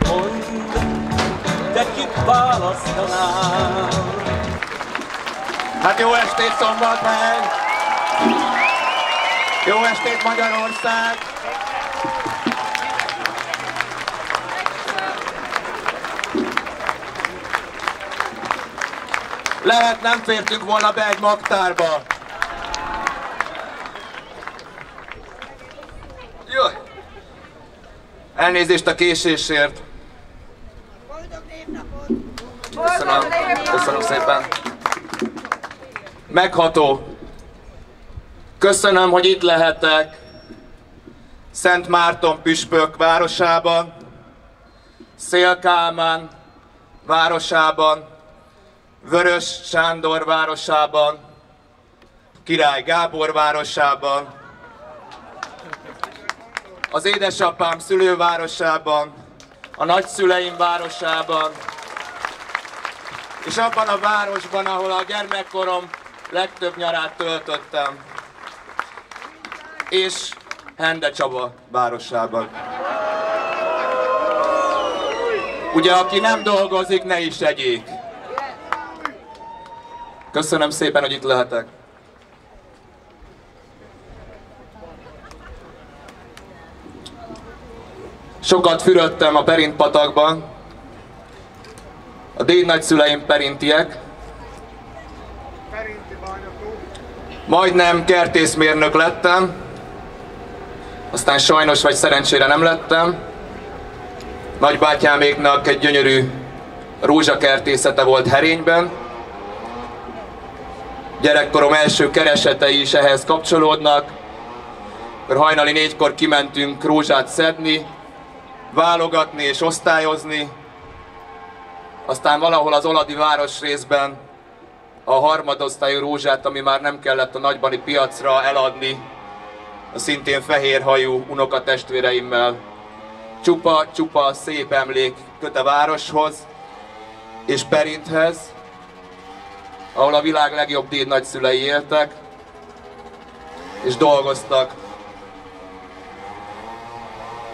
Mondd, de kit választanál? Hát jó estét, Szombathely! Jó estét, Magyarország! Lehet, nem fértünk volna be egy magtárba. Jaj! Elnézést a késésért. Köszönöm. Köszönöm szépen. Megható. Köszönöm, hogy itt lehetek. Szent Márton püspök városában, Széll Kálmán városában, Vörös Sándor városában, Király Gábor városában, az édesapám szülővárosában, a nagyszüleim városában, és abban a városban, ahol a gyermekkorom legtöbb nyarát töltöttem, és Hende Csaba városában. Ugye, aki nem dolgozik, ne is egyék. Köszönöm szépen, hogy itt lehetek. Sokat fürödtem a Perint-patakban. A dédnagyszüleim perintiek. Majdnem kertészmérnök lettem. Aztán sajnos vagy szerencsére nem lettem. Nagybátyáméknak egy gyönyörű rózsakertészete volt Herényben. Gyerekkorom első keresetei is ehhez kapcsolódnak. Akkor hajnali 4-kor kimentünk rózsát szedni, válogatni és osztályozni. Aztán valahol az oladi városrészben a harmadosztályú rózsát, ami már nem kellett a nagybani piacra eladni, a szintén fehérhajú unokatestvéreimmel. Csupa szép emlék köt a városhoz és Perinthez, ahol a világ legjobb dédnagyszülei éltek és dolgoztak.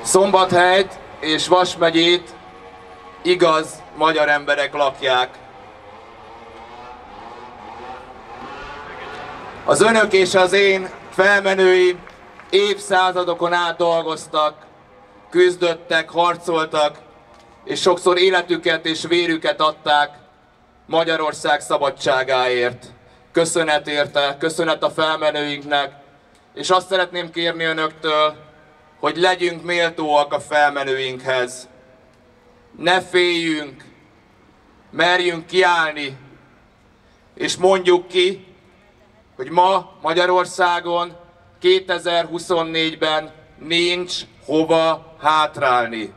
Szombathelyt és Vas megyét igaz magyar emberek lakják. Az önök és az én felmenőim évszázadokon át dolgoztak, küzdöttek, harcoltak, és sokszor életüket és vérüket adták Magyarország szabadságáért. Köszönet érte, köszönet a felmenőinknek, és azt szeretném kérni önöktől, hogy legyünk méltóak a felmenőinkhez. Ne féljünk, merjünk kiállni, és mondjuk ki, hogy ma Magyarországon 2024-ben nincs hova hátrálni.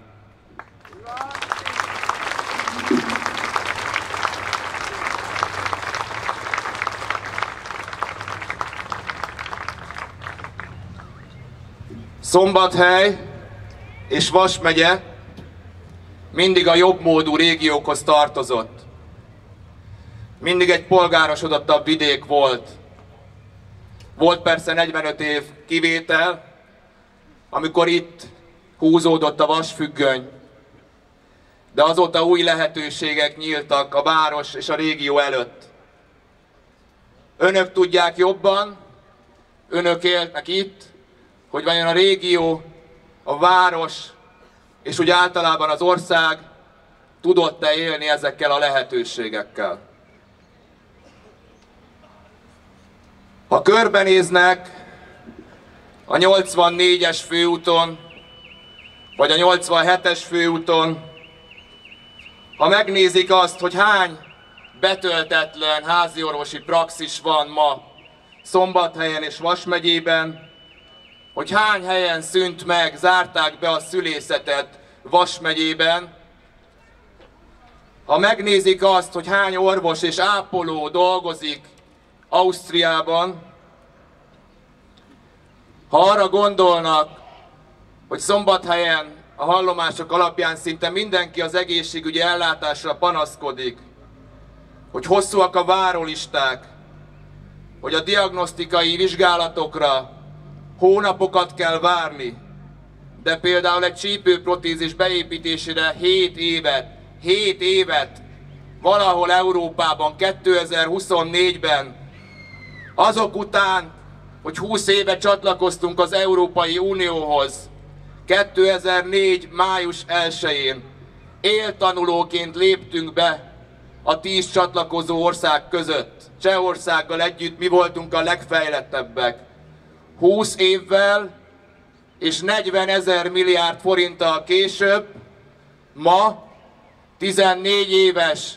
Szombathely és Vas megye mindig a jobbmódú régiókhoz tartozott. Mindig egy polgárosodottabb vidék volt. Volt persze 45 év kivétel, amikor itt húzódott a vasfüggöny, de azóta új lehetőségek nyíltak a város és a régió előtt. Önök tudják jobban, önök élnek itt, hogy vajon a régió, a város és úgy általában az ország tudott-e élni ezekkel a lehetőségekkel. Ha körbenéznek a 84-es főúton, vagy a 87-es főúton, ha megnézik azt, hogy hány betöltetlen háziorvosi praxis van ma Szombathelyen és Vas megyében, hogy hány helyen szűnt meg, zárták be a szülészetet Vas megyében, ha megnézik azt, hogy hány orvos és ápoló dolgozik Ausztriában, ha arra gondolnak, hogy Szombathelyen a hallomások alapján szinte mindenki az egészségügyi ellátásra panaszkodik, hogy hosszúak a várólisták, hogy a diagnosztikai vizsgálatokra hónapokat kell várni, de például egy csípőprotézis beépítésére 7 évet valahol Európában 2024-ben, azok után, hogy 20 éve csatlakoztunk az Európai Unióhoz, 2004. május 1-én éltanulóként léptünk be a 10 csatlakozó ország között. Csehországgal együtt mi voltunk a legfejlettebbek. 20 évvel és 40 000 milliárd forinttal később, ma 14 éves,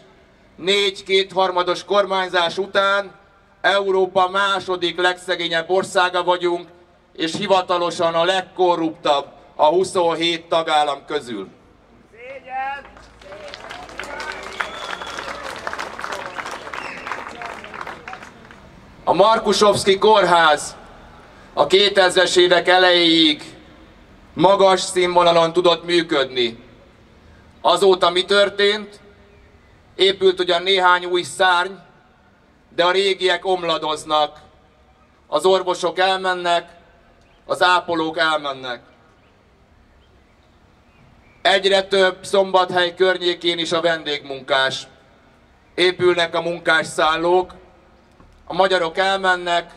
4 2/3 kormányzás után Európa második legszegényebb országa vagyunk, és hivatalosan a legkorruptabb a 27 tagállam közül. A Markusovszki kórház a 2000-es évek elejéig magas színvonalon tudott működni. Azóta mi történt? Épült ugyan néhány új szárny, de a régiek omladoznak. Az orvosok elmennek, az ápolók elmennek. Egyre több Szombathely környékén is a vendégmunkás. Épülnek a munkásszállók, a magyarok elmennek,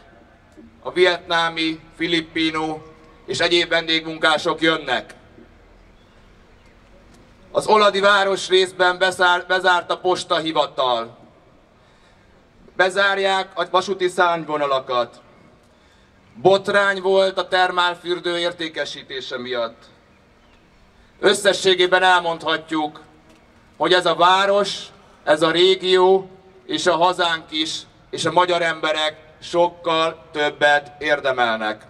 a vietnámi, filippino és egyéb vendégmunkások jönnek. Az oladi városrészben bezárt a postahivatal. Bezárják a vasúti szárnyvonalakat. Botrány volt a termálfürdő értékesítése miatt. Összességében elmondhatjuk, hogy ez a város, ez a régió és a hazánk is, és a magyar emberek sokkal többet érdemelnek.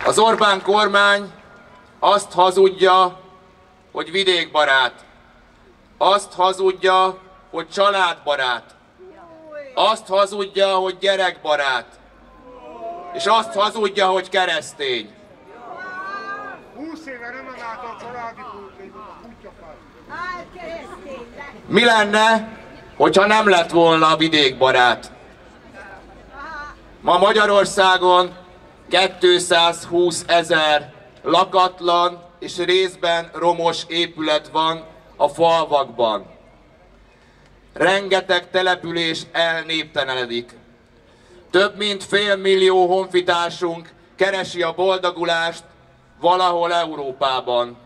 Az Orbán kormány azt hazudja, hogy vidékbarát. Azt hazudja, hogy családbarát. Azt hazudja, hogy gyerekbarát. És azt hazudja, hogy keresztény. 20 éve nem emelte a családi kutyafát. Mi lenne, hogyha nem lett volna a vidékbarát? Ma Magyarországon 220 000 lakatlan és részben romos épület van a falvakban. Rengeteg település elnéptelenedik. Több mint 500 000 honfitársunk keresi a boldogulást valahol Európában.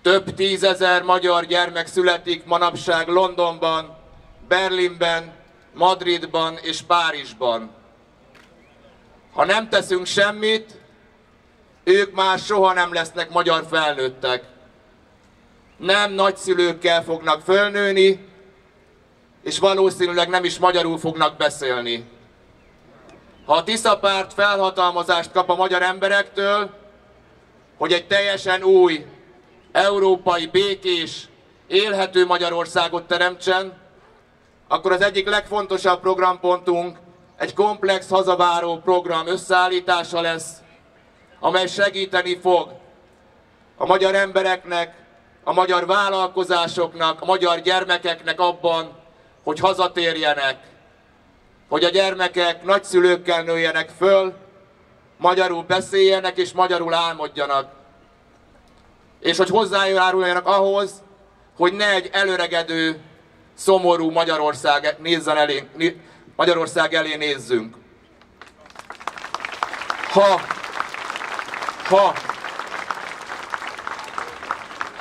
Több 10 000 magyar gyermek születik manapság Londonban, Berlinben, Madridban és Párizsban. Ha nem teszünk semmit, ők már soha nem lesznek magyar felnőttek. Nem nagyszülőkkel fognak fölnőni, és valószínűleg nem is magyarul fognak beszélni. Ha a Tisza párt felhatalmazást kap a magyar emberektől, hogy egy teljesen új, európai, békés, élhető Magyarországot teremtsen, akkor az egyik legfontosabb programpontunk egy komplex hazaváró program összeállítása lesz, amely segíteni fog a magyar embereknek, a magyar vállalkozásoknak, a magyar gyermekeknek abban, hogy hazatérjenek, hogy a gyermekek nagyszülőkkel nőjenek föl, magyarul beszéljenek és magyarul álmodjanak. És hogy hozzájáruljanak ahhoz, hogy ne egy előregedő, szomorú Magyarország elé nézzünk.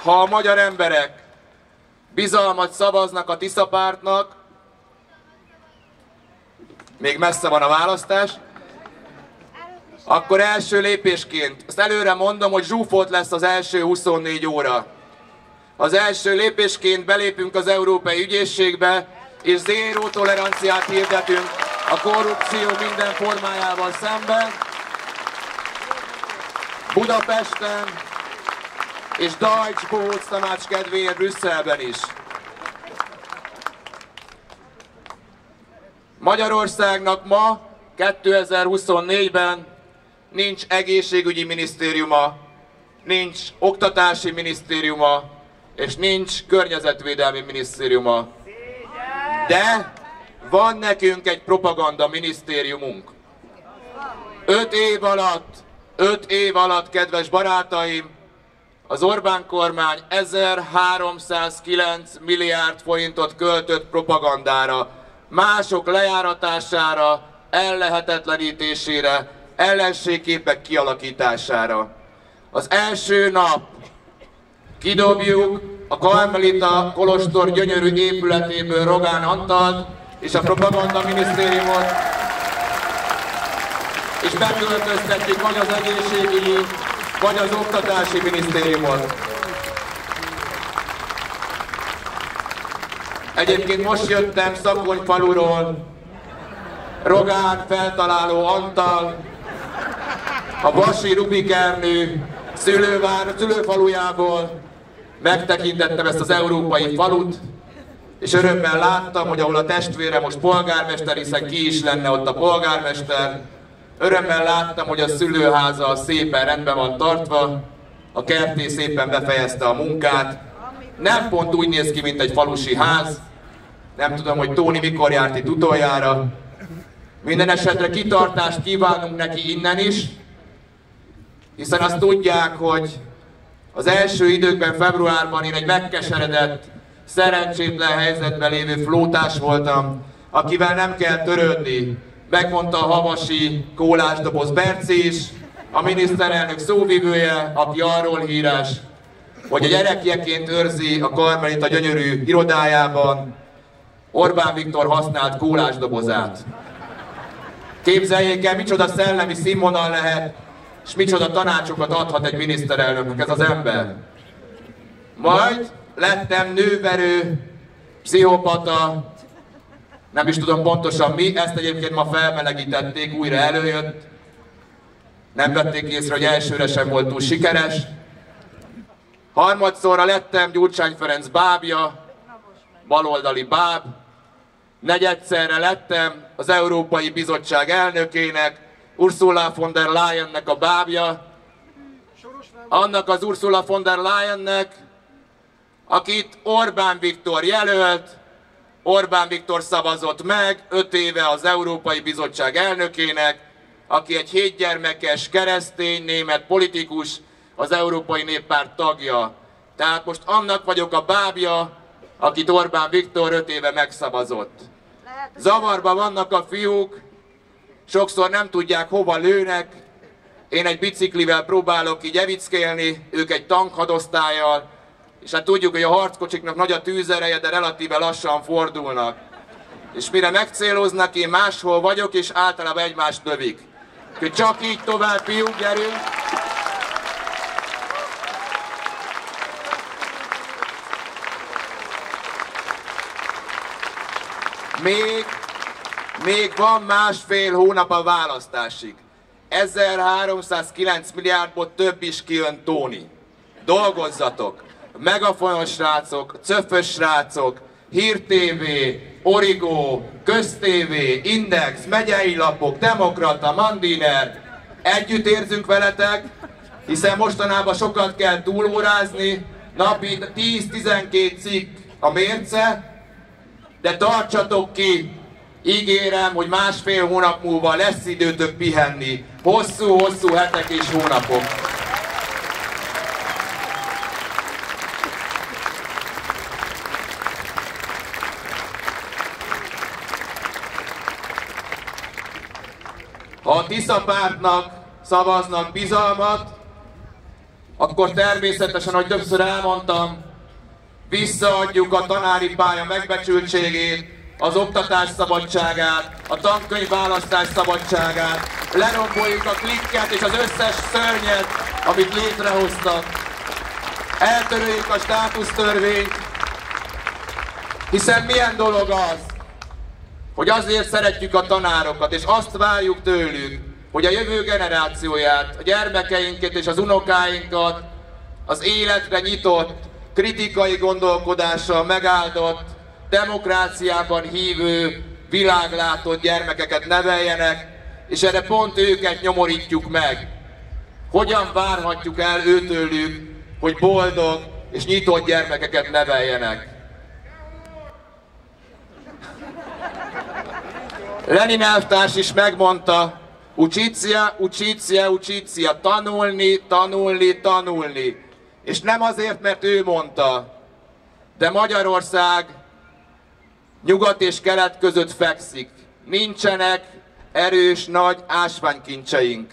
Ha a magyar emberek bizalmat szavaznak a Tisza pártnak, még messze van a választás, akkor első lépésként, ezt előre mondom, hogy zsúfolt lesz az első 24 óra. Az első lépésként belépünk az Európai Ügyészségbe, és zéró toleranciát hirdetünk a korrupció minden formájával szemben, Budapesten és Deutsch Bohóc tanács kedvéért Brüsszelben is. Magyarországnak ma, 2024-ben nincs egészségügyi minisztériuma, nincs oktatási minisztériuma, és nincs környezetvédelmi minisztériuma. van nekünk egy propaganda minisztériumunk. 5 év alatt, kedves barátaim, az Orbán kormány 1309 milliárd forintot költött propagandára, mások lejáratására, ellehetetlenítésére, ellenségképek kialakítására. Az első nap kidobjuk a Karmelita kolostor gyönyörű épületéből Rogán Antalt és a propaganda minisztériumot, és beköltöztetjük vagy az egészségügyi, vagy az oktatási minisztériumot. Egyébként most jöttem Szakonyfaluról, Rogán feltaláló Antal, a Basi Rubik Ernő szülőfalujából, megtekintettem ezt az európai falut, és örömmel láttam, hogy ahol a testvére most polgármester, hiszen ki is lenne ott a polgármester, örömmel láttam, hogy a szülőháza szépen rendben van tartva, a kertész szépen befejezte a munkát. Nem pont úgy néz ki, mint egy falusi ház. Nem tudom, hogy Tóni mikor járt itt utoljára. Minden esetre kitartást kívánunk neki innen is, hiszen azt tudják, hogy az első időkben, februárban én egy megkeseredett, szerencsétlen helyzetben lévő flótás voltam, akivel nem kell törődni. Megmondta a havasi kólásdoboz Berci is, a miniszterelnök szóvivője, aki arról híres, hogy a gyerekjeként őrzi a Karmelita gyönyörű irodájában Orbán Viktor használt kólásdobozát. Képzeljék el, micsoda szellemi színvonal lehet, és micsoda tanácsokat adhat egy miniszterelnöknek ez az ember. Majd lettem nőverő, pszichopata, nem is tudom pontosan mi, ezt egyébként ma felmelegítették, újra előjött. Nem vették észre, hogy elsőre sem volt túl sikeres. Harmadszorra lettem Gyurcsány Ferenc bábja, baloldali báb. Negyedszerre lettem az Európai Bizottság elnökének, Ursula von der Leyennek a bábja. Annak az Ursula von der Leyennek, akit Orbán Viktor jelölt, Orbán Viktor szavazott meg 5 éve az Európai Bizottság elnökének, aki egy 7 gyermekes keresztény német politikus, az Európai Néppárt tagja. Tehát most annak vagyok a bábja, akit Orbán Viktor 5 éve megszavazott. Zavarban vannak a fiúk, sokszor nem tudják, hova lőnek. Én egy biciklivel próbálok így evickélni, ők egy tankhadosztállyal, és hát tudjuk, hogy a harckocsiknak nagy a tűzereje, de relatíve lassan fordulnak. És mire megcéloznak, én máshol vagyok, és általában egymást lövik. Úgyhogy csak így tovább, fiúk, gyerünk! Még van másfél hónap a választásig. 1309 milliárdból több is kijön, Tóni. Dolgozzatok! Megafonos srácok, cöfös srácok, Hír TV, Origo, Köz-TV, Index, megyei lapok, Demokrata, Mandiner. Együtt érzünk veletek, hiszen mostanában sokat kell túlórázni, napi 10-12 cikk a mérce, de tartsatok ki! Ígérem, hogy másfél hónap múlva lesz időtök pihenni. Hosszú-hosszú hetek és hónapok. Ha a Tisza pártnak szavaznak bizalmat, akkor természetesen, ahogy többször elmondtam, visszaadjuk a tanári pálya megbecsültségét, az oktatás szabadságát, a tankönyvválasztás szabadságát, leromboljuk a klikket és az összes szörnyet, amit létrehoztak, eltöröljük a státusztörvényt, hiszen milyen dolog az, hogy azért szeretjük a tanárokat, és azt várjuk tőlük, hogy a jövő generációját, a gyermekeinket és az unokáinkat az életre nyitott, kritikai gondolkodással megáldott, demokráciában hívő, világlátott gyermekeket neveljenek, és erre pont őket nyomorítjuk meg. Hogyan várhatjuk el őtőlük, hogy boldog és nyitott gyermekeket neveljenek? Lenin elvtárs is megmondta, ucícia, ucícia, ucícia, tanulni, tanulni, tanulni. És nem azért, mert ő mondta, de Magyarország nyugat és kelet között fekszik. Nincsenek erős nagy ásványkincseink.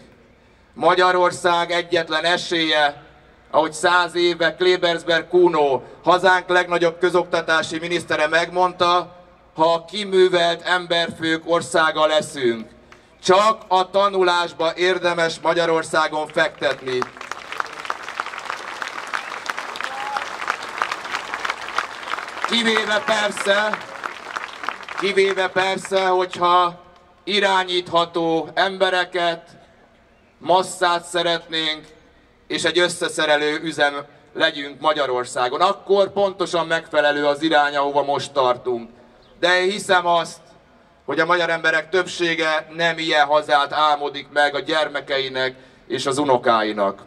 Magyarország egyetlen esélye, ahogy 100 éve Klebersberg Kuno, hazánk legnagyobb közoktatási minisztere megmondta, ha a kiművelt emberfők országa leszünk. Csak a tanulásba érdemes Magyarországon fektetni. Kivéve persze, hogyha irányítható embereket, masszát szeretnénk, és egy összeszerelő üzem legyünk Magyarországon. Akkor pontosan megfelelő az irány, ahova most tartunk. De én hiszem azt, hogy a magyar emberek többsége nem ilyen hazát álmodik meg a gyermekeinek és az unokáinak.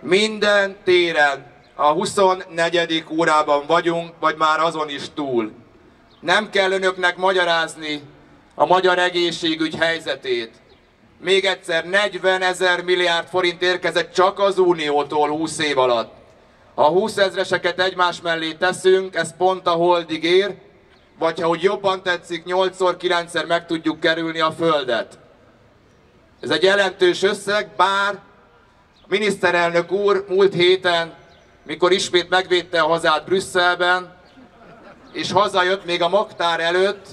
Minden téren a 24. órában vagyunk, vagy már azon is túl. Nem kell önöknek magyarázni a magyar egészségügy helyzetét. Még egyszer, 40 000 milliárd forint érkezett csak az Uniótól 20 év alatt. Ha 20 000-eseket egymás mellé teszünk, ez pont a holdig ér, vagy ha úgy jobban tetszik, 8-9-szer meg tudjuk kerülni a Földet. Ez egy jelentős összeg, bár a miniszterelnök úr múlt héten, mikor ismét megvédte a hazát Brüsszelben, és hazajött még a magtár előtt,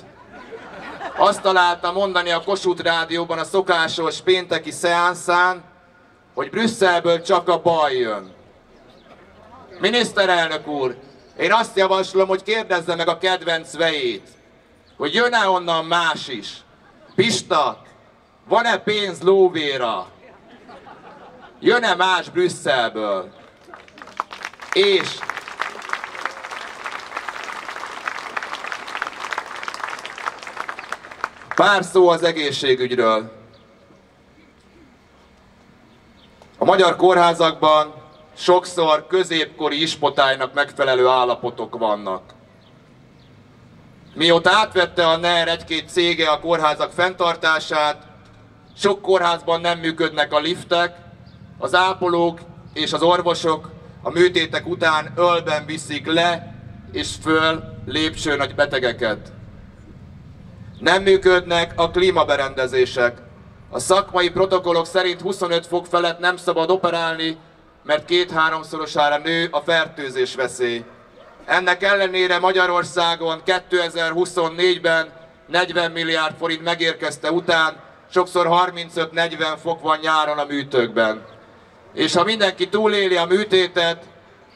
azt találta mondani a Kossuth Rádióban a szokásos pénteki szeánszán, hogy Brüsszelből csak a baj jön. Miniszterelnök úr, én azt javaslom, hogy kérdezze meg a kedvenc vejét, hogy jön-e onnan más is. Pista, van-e pénz lóvéra? Jön-e más Brüsszelből? És pár szó az egészségügyről. A magyar kórházakban sokszor középkori ispotálynak megfelelő állapotok vannak. Mióta átvette a NER egy-két cége a kórházak fenntartását, sok kórházban nem működnek a liftek, az ápolók és az orvosok a műtétek után ölben viszik le és föl lépcsőn a betegeket. Nem működnek a klímaberendezések. A szakmai protokollok szerint 25 fok felett nem szabad operálni, mert 2-3-szorosára nő a fertőzés veszély. Ennek ellenére Magyarországon 2024-ben 40 milliárd forint megérkezte után, sokszor 35-40 fok van nyáron a műtőkben. És ha mindenki túléli a műtétet,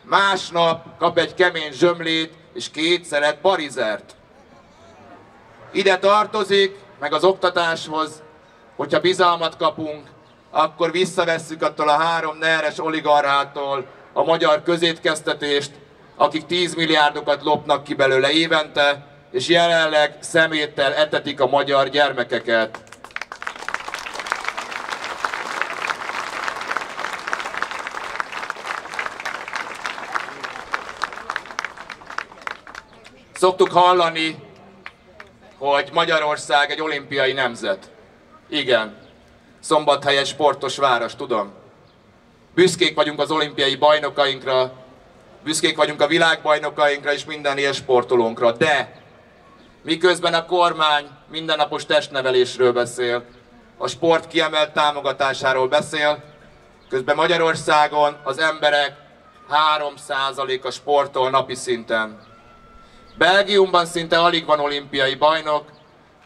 másnap kap egy kemény zsömlét és 2 szelet barizert. Ide tartozik, meg az oktatáshoz, hogyha bizalmat kapunk, akkor visszavesszük attól a 3 NER-es oligarchától a magyar közétkeztetést, akik 10 milliárdokat lopnak ki belőle évente, és jelenleg szeméttel etetik a magyar gyermekeket. Szoktuk hallani, hogy Magyarország egy olimpiai nemzet. Igen, Szombathely egy sportos város, tudom. Büszkék vagyunk az olimpiai bajnokainkra, büszkék vagyunk a világbajnokainkra és minden ilyen sportolónkra, de miközben a kormány mindennapos testnevelésről beszél, a sport kiemelt támogatásáról beszél, közben Magyarországon az emberek 3%-a sportol napi szinten. Belgiumban szinte alig van olimpiai bajnok,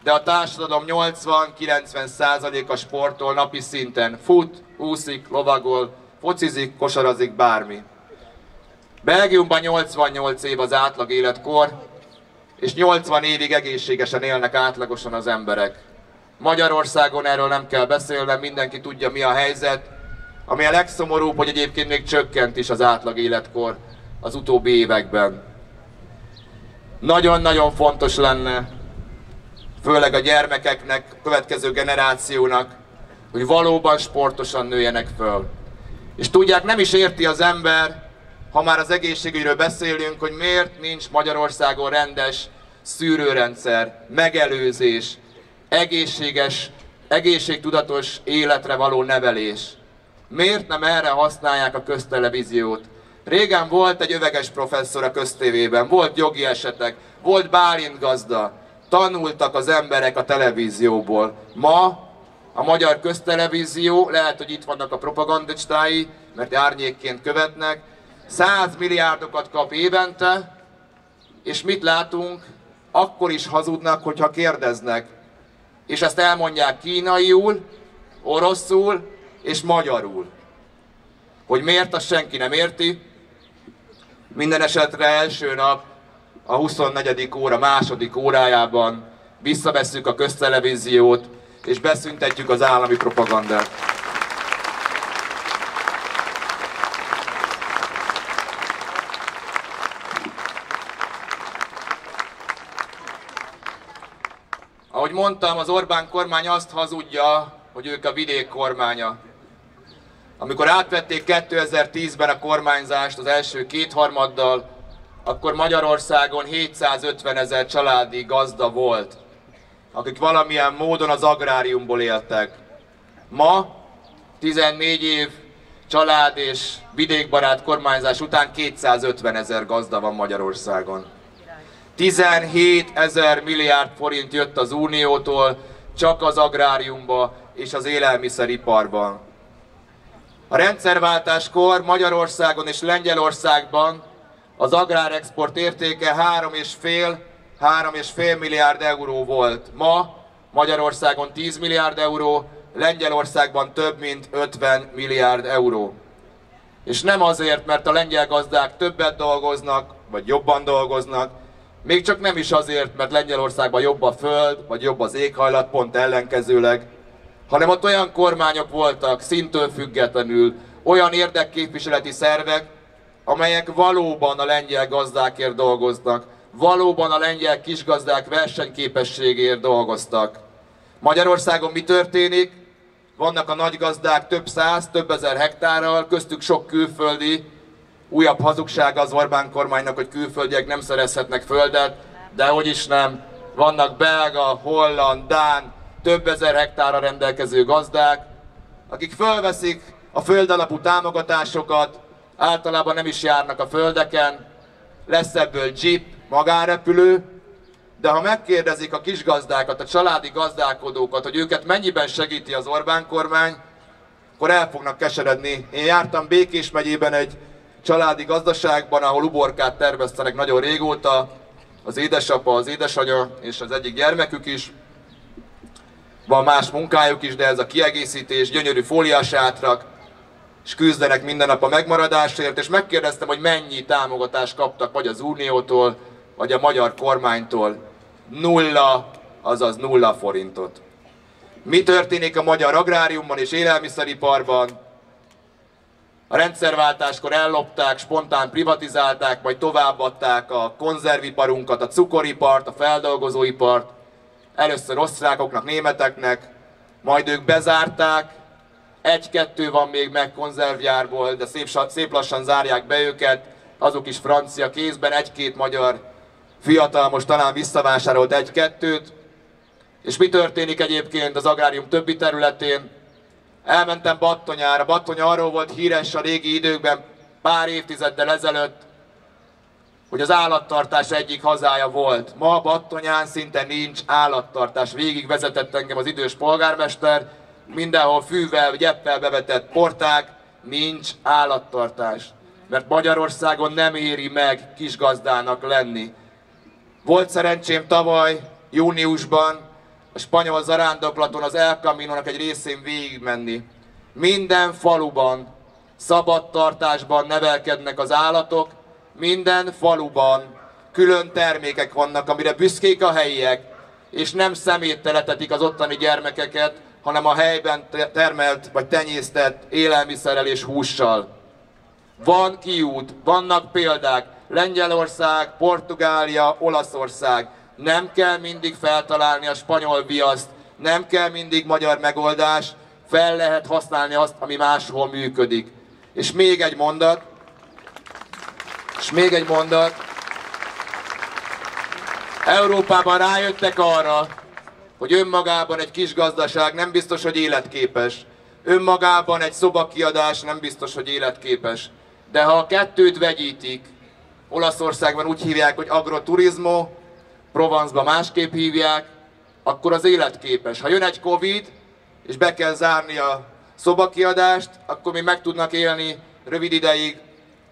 de a társadalom 80-90%-a sportol napi szinten. Fut, úszik, lovagol, focizik, kosarazik, bármi. Belgiumban 88 év az átlag életkor, és 80 évig egészségesen élnek átlagosan az emberek. Magyarországon erről nem kell beszélnem, mindenki tudja, mi a helyzet. Ami a legszomorúbb, hogy egyébként még csökkent is az átlag életkor az utóbbi években. Nagyon-nagyon fontos lenne, főleg a gyermekeknek, a következő generációnak, hogy valóban sportosan nőjenek föl. És tudják, nem is érti az ember, ha már az egészségügyről beszélünk, hogy miért nincs Magyarországon rendes szűrőrendszer, megelőzés, egészségtudatos életre való nevelés. Miért nem erre használják a köztelevíziót? Régen volt egy öveges professzor a köztévében, volt jogi esetek, volt Bálint gazda, tanultak az emberek a televízióból. Ma a magyar köztelevízió, lehet, hogy itt vannak a propagandistái, mert árnyékként követnek, 100 milliárdokat kap évente, és mit látunk? Akkor is hazudnak, hogyha kérdeznek. És ezt elmondják kínaiul, oroszul és magyarul. Hogy miért, azt senki nem érti. Minden esetre első nap, a 24. óra második órájában visszavesszük a köztelevíziót, és beszüntetjük az állami propagandát. Ahogy mondtam, az Orbán kormány azt hazudja, hogy ők a vidék kormánya. Amikor átvették 2010-ben a kormányzást az első kétharmaddal, akkor Magyarországon 750 000 családi gazda volt, akik valamilyen módon az agráriumból éltek. Ma, 14 év család és vidékbarát kormányzás után 250 000 gazda van Magyarországon. 17 000 milliárd forint jött az Uniótól csak az agráriumba és az élelmiszeriparban. A rendszerváltáskor Magyarországon és Lengyelországban az agrárexport értéke 3,5 milliárd euró volt. Ma Magyarországon 10 milliárd euró, Lengyelországban több mint 50 milliárd euró. És nem azért, mert a lengyel gazdák többet dolgoznak, vagy jobban dolgoznak, még csak nem is azért, mert Lengyelországban jobb a föld, vagy jobb az éghajlat, pont ellenkezőleg, hanem ott olyan kormányok voltak, színtől függetlenül, olyan érdekképviseleti szervek, amelyek valóban a lengyel gazdákért dolgoznak, valóban a lengyel kisgazdák versenyképességért dolgoztak. Magyarországon mi történik? Vannak a nagygazdák több száz, több ezer hektárral, köztük sok külföldi. Újabb hazugsága az Orbán kormánynak, hogy külföldiek nem szerezhetnek földet, de hogy is nem. Vannak belga, holland, dán, több ezer hektárra rendelkező gazdák, akik fölveszik a földalapú támogatásokat, általában nem is járnak a földeken, lesz ebből jeep, magánrepülő, de ha megkérdezik a kisgazdákat, a családi gazdálkodókat, hogy őket mennyiben segíti az Orbán kormány, akkor el fognak keseredni. Én jártam Békés megyében egy családi gazdaságban, ahol uborkát termesztenek nagyon régóta, az édesapa, az édesanya és az egyik gyermekük is. Van más munkájuk is, de ez a kiegészítés, gyönyörű fóliásátrak, és küzdenek minden nap a megmaradásért, és megkérdeztem, hogy mennyi támogatást kaptak vagy az Uniótól, vagy a magyar kormánytól. 0, azaz 0 forintot. Mi történik a magyar agráriumban és élelmiszeriparban? A rendszerváltáskor ellopták, spontán privatizálták, majd továbbadták a konzerviparunkat, a cukoripart, a feldolgozóipart, először osztrákoknak, németeknek, majd ők bezárták, egy-kettő van még meg konzervgyárból, de szép lassan zárják be őket, azok is francia kézben, egy-két magyar fiatal most talán visszavásárolt egy-kettőt. És mi történik egyébként az agrárium többi területén? Elmentem Battonyára. Battony arról volt híres a régi időkben, pár évtizeddel ezelőtt, hogy az állattartás egyik hazája volt. Ma Battonyán szinte nincs állattartás. Végig vezetett engem az idős polgármester, mindenhol fűvel, gyeppel bevetett porták, nincs állattartás. Mert Magyarországon nem éri meg kisgazdának lenni. Volt szerencsém tavaly, júniusban, a spanyol zarándoklaton az El Camino-nak egy részén végigmenni. Minden faluban, szabadtartásban nevelkednek az állatok, minden faluban külön termékek vannak, amire büszkék a helyiek, és nem szeméttel etetik az ottani gyermekeket, hanem a helyben termelt vagy tenyésztett élelmiszerrel és hússal. Van kiút, vannak példák, Lengyelország, Portugália, Olaszország. Nem kell mindig feltalálni a spanyol viaszt, nem kell mindig magyar megoldás, fel lehet használni azt, ami máshol működik. És még egy mondat, Európában rájöttek arra, hogy önmagában egy kis gazdaság nem biztos, hogy életképes. Önmagában egy szobakiadás nem biztos, hogy életképes. De ha a kettőt vegyítik, Olaszországban úgy hívják, hogy agroturizmo, Provence-ban másképp hívják, akkor az életképes. Ha jön egy Covid, és be kell zárni a szobakiadást, akkor még meg tudnak élni rövid ideig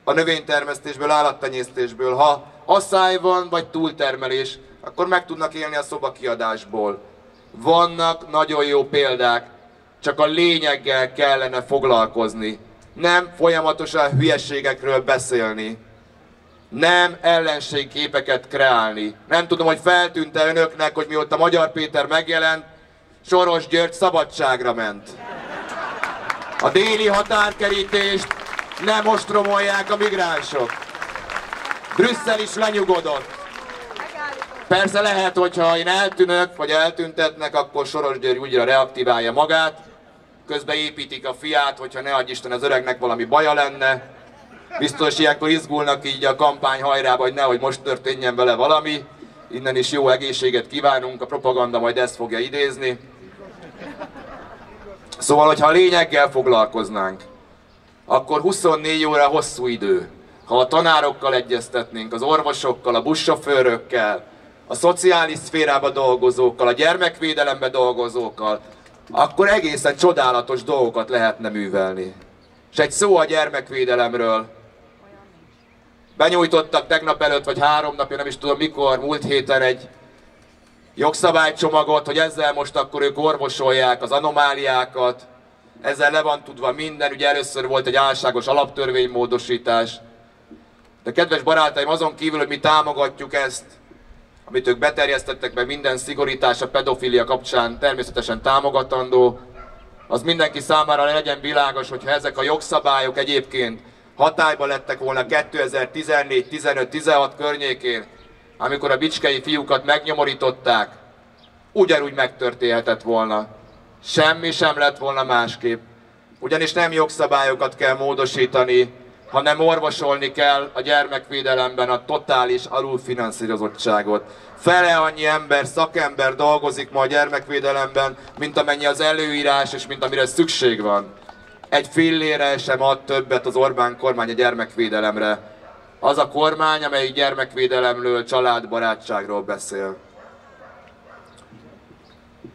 a növénytermesztésből, állattenyésztésből. Ha asszály van, vagy túltermelés, akkor meg tudnak élni a szobakiadásból. Vannak nagyon jó példák, csak a lényeggel kellene foglalkozni. Nem folyamatosan hülyeségekről beszélni. Nem ellenségképeket kreálni. Nem tudom, hogy feltűnt-e önöknek, hogy mióta Magyar Péter megjelent, Soros György szabadságra ment. A déli határkerítést nem ostromolják a migránsok. Brüsszel is lenyugodott. Persze lehet, hogyha én eltűnök, vagy eltüntetnek, akkor Soros György újra reaktiválja magát. Közben építik a fiát, hogyha ne adj Isten az öregnek valami baja lenne. Biztos ilyenkor izgulnak így a kampány hajrába, hogy nehogy most történjen vele valami. Innen is jó egészséget kívánunk, a propaganda majd ezt fogja idézni. Szóval, hogyha a lényeggel foglalkoznánk, akkor 24 óra hosszú idő. Ha a tanárokkal egyeztetnénk, az orvosokkal, a buszsofőrökkel, a szociális szférában dolgozókkal, a gyermekvédelemben dolgozókkal, akkor egészen csodálatos dolgokat lehetne művelni. És egy szó a gyermekvédelemről. Benyújtottak tegnap előtt, vagy 3 napja, nem is tudom mikor, múlt héten egy jogszabálycsomagot, hogy ezzel most akkor ők orvosolják az anomáliákat. Ezzel le van tudva minden, ugye először volt egy álságos alaptörvénymódosítás. De kedves barátaim, azon kívül, hogy mi támogatjuk ezt, amit ők beterjesztettek, meg minden szigorítás a pedofilia kapcsán természetesen támogatandó, az mindenki számára legyen világos, hogyha ezek a jogszabályok egyébként hatályba lettek volna 2014, 15, 16 környékén, amikor a bicskei fiúkat megnyomorították, ugyanúgy megtörténhetett volna. Semmi sem lett volna másképp. Ugyanis nem jogszabályokat kell módosítani, hanem orvosolni kell a gyermekvédelemben a totális alulfinanszírozottságot. Fele annyi ember, szakember dolgozik ma a gyermekvédelemben, mint amennyi az előírás és mint amire szükség van. Egy fillére sem ad többet az Orbán kormány a gyermekvédelemre. Az a kormány, amelyik gyermekvédelemről, családbarátságról beszél.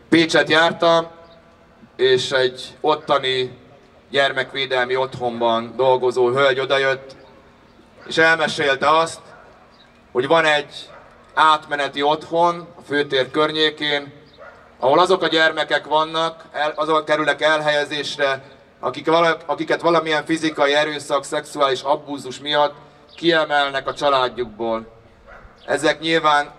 Pécset jártam, és egy ottani gyermekvédelmi otthonban dolgozó hölgy odajött, és elmesélte azt, hogy van egy átmeneti otthon a főtér környékén, ahol azok a gyermekek vannak, azok kerülnek elhelyezésre, akiket valamilyen fizikai erőszak, szexuális abúzus miatt kiemelnek a családjukból. Ezek nyilván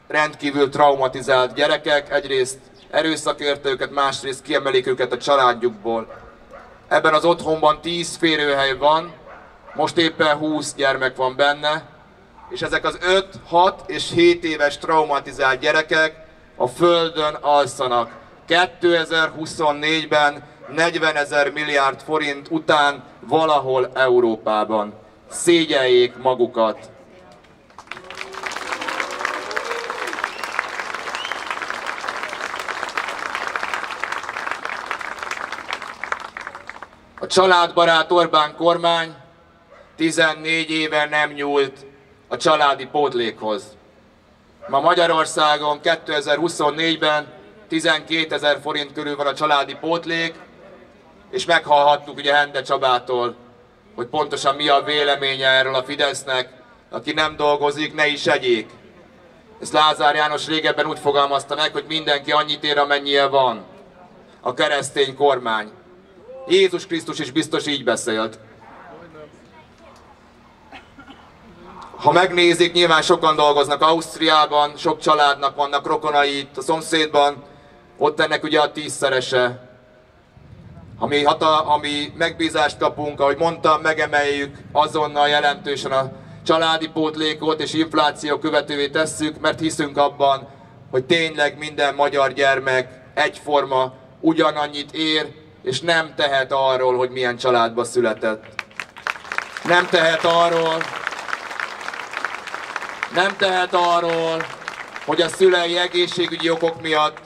rendkívül traumatizált gyerekek, egyrészt erőszak érte őket, másrészt kiemelik őket a családjukból. Ebben az otthonban 10 férőhely van, most éppen 20 gyermek van benne, és ezek az 5, 6 és 7 éves traumatizált gyerekek a földön alszanak. 2024-ben 40 000 milliárd forint után valahol Európában. Szégyeljék magukat! A családbarát Orbán kormány 14 éve nem nyúlt a családi pótlékhoz. Ma Magyarországon 2024-ben 12 000 forint körül van a családi pótlék, és meghallhattuk ugye Hende Csabától, hogy pontosan mi a véleménye erről a Fidesznek, aki nem dolgozik, ne is egyék. Ezt Lázár János régebben úgy fogalmazta meg, hogy mindenki annyit ér, amennyie van. A keresztény kormány. Jézus Krisztus is biztos így beszélt. Ha megnézik, nyilván sokan dolgoznak Ausztriában, sok családnak vannak rokonai itt a szomszédban, ott ennek ugye a 10-szerese. Ami megbízást kapunk, ahogy mondtam, megemeljük azonnal jelentősen a családi pótlékot, és infláció követővé tesszük, mert hiszünk abban, hogy tényleg minden magyar gyermek egyforma, ugyanannyit ér, és nem tehet arról, hogy milyen családba született. Nem tehet arról, hogy a szülei egészségügyi okok miatt,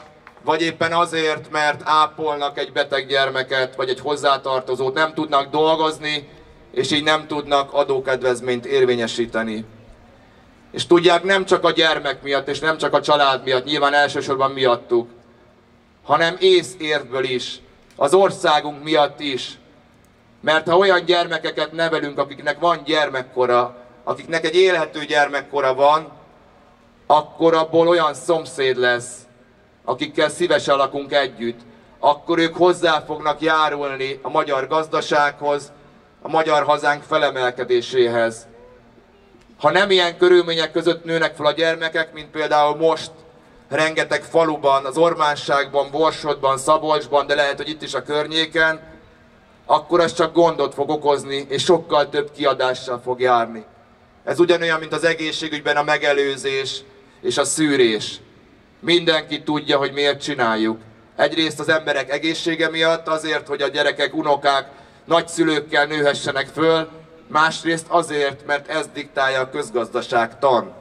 vagy éppen azért, mert ápolnak egy beteg gyermeket, vagy egy hozzátartozót, nem tudnak dolgozni, és így nem tudnak adókedvezményt érvényesíteni. És tudják, nem csak a gyermek miatt, és nem csak a család miatt, nyilván elsősorban miattuk, hanem észérvből is, az országunk miatt is. Mert ha olyan gyermekeket nevelünk, akiknek van gyermekkora, akiknek egy élhető gyermekkora van, akkor abból olyan szomszéd lesz, akikkel szívesen lakunk együtt. Akkor ők hozzá fognak járulni a magyar gazdasághoz, a magyar hazánk felemelkedéséhez. Ha nem ilyen körülmények között nőnek fel a gyermekek, mint például most, rengeteg faluban, az Ormánságban, Borsodban, Szabolcsban, de lehet, hogy itt is a környéken, akkor az csak gondot fog okozni, és sokkal több kiadással fog járni. Ez ugyanolyan, mint az egészségügyben a megelőzés és a szűrés. Mindenki tudja, hogy miért csináljuk. Egyrészt az emberek egészsége miatt, azért, hogy a gyerekek, unokák nagyszülőkkel nőhessenek föl, másrészt azért, mert ez diktálja a közgazdaságtan.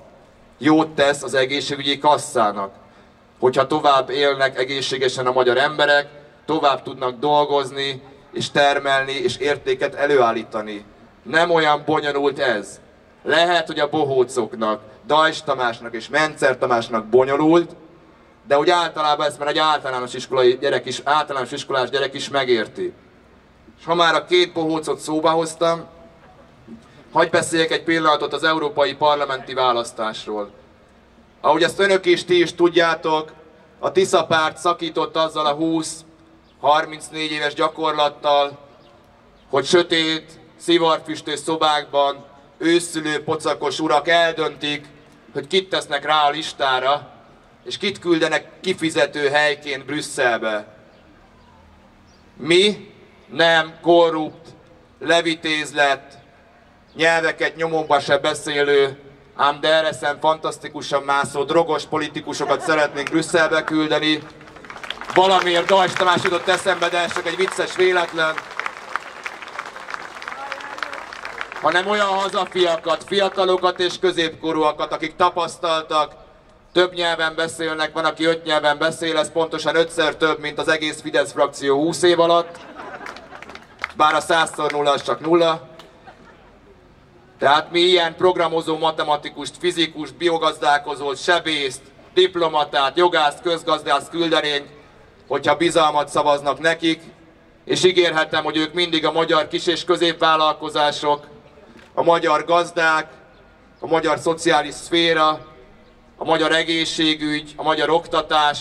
Jót tesz az egészségügyi kasszának, hogyha tovább élnek egészségesen a magyar emberek, tovább tudnak dolgozni, és termelni, és értéket előállítani. Nem olyan bonyolult ez. Lehet, hogy a bohócoknak, Dajs Tamásnak és Mencer Tamásnak bonyolult, de úgy általában ezt már egy általános iskolás gyerek is megérti. És ha már a két bohócot szóba hoztam, hadd beszéljek egy pillanatot az európai parlamenti választásról. Ahogy ezt önök is, ti is tudjátok, a Tisza párt szakított azzal a 20-34 éves gyakorlattal, hogy sötét, szivarfüstös szobákban őszülő, pocakos urak eldöntik, hogy kit tesznek rá a listára, és kit küldenek kifizető helyként Brüsszelbe. Mi nem korrupt, levitézlett, nyelveket nyomomba se beszélő, ám de erre fantasztikusan mászó drogos politikusokat szeretnénk Brüsszelbe küldeni. Valamiért Dajs Tamás jutott eszembe, de ez csak egy vicces véletlen. Hanem olyan hazafiakat, fiatalokat és középkorúakat, akik tapasztaltak, több nyelven beszélnek, van, aki 5 nyelven beszél, ez pontosan 5-szer több, mint az egész Fidesz frakció 20 év alatt, bár a 100-szor 0 az csak 0. Tehát mi ilyen programozó matematikust, fizikust, biogazdálkozót, sebészt, diplomatát, jogászt, közgazdászt küldenénk, hogyha bizalmat szavaznak nekik, és ígérhetem, hogy ők mindig a magyar kis- és középvállalkozások, a magyar gazdák, a magyar szociális szféra, a magyar egészségügy, a magyar oktatás,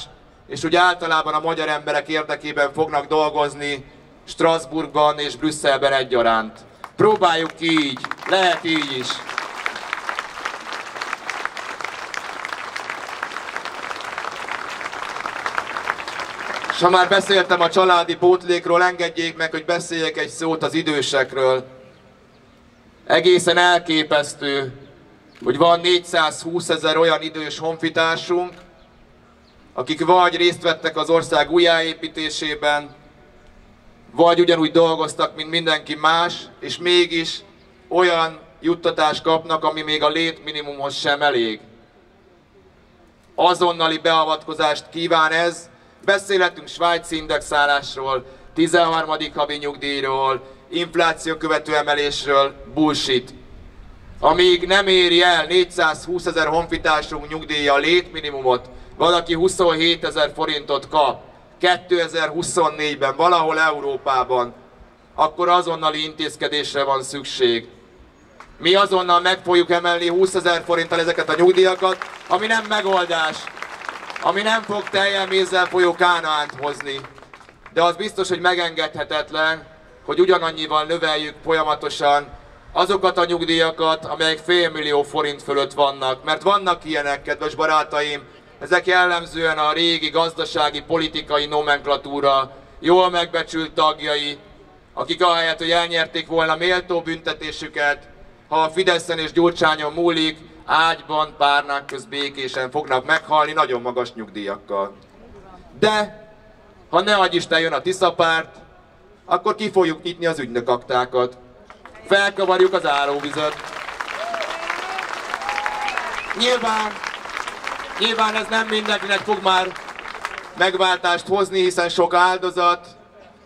és úgy általában a magyar emberek érdekében fognak dolgozni Strasbourgban és Brüsszelben egyaránt. Próbáljuk ki így, lehet így is. És ha már beszéltem a családi pótlékról, engedjék meg, hogy beszéljek egy szót az idősekről. Egészen elképesztő, hogy van 420 000 olyan idős honfitársunk, akik vagy részt vettek az ország újjáépítésében, vagy ugyanúgy dolgoztak, mint mindenki más, és mégis olyan juttatást kapnak, ami még a létminimumhoz sem elég. Azonnali beavatkozást kíván ez. Beszélhetünk svájci indexálásról, 13. havi nyugdíjról, infláció követő emelésről, bullshit. Amíg nem éri el 420 000 honfitársunk nyugdíja a létminimumot, valaki 27 000 forintot kap 2024-ben valahol Európában, akkor azonnali intézkedésre van szükség. Mi azonnal meg fogjuk emelni 20 000 forinttal ezeket a nyugdíjakat, ami nem megoldás, ami nem fog teljel mézzel folyó Kánaánt hozni. De az biztos, hogy megengedhetetlen, hogy ugyanannyival növeljük folyamatosan azokat a nyugdíjakat, amelyek $500 000 forint fölött vannak. Mert vannak ilyenek, kedves barátaim, ezek jellemzően a régi gazdasági, politikai nomenklatúra jól megbecsült tagjai, akik ahelyett, hogy elnyerték volna méltó büntetésüket, ha a Fideszen és Gyurcsányon múlik, ágyban, párnák közt békésen fognak meghalni nagyon magas nyugdíjakkal. De, ha ne adj Isten jön a Tisza párt, akkor ki fogjuk nyitni az ügynökaktákat. Felkavarjuk az állóvizet. Nyilván ez nem mindenkinek fog már megváltást hozni, hiszen sok áldozat,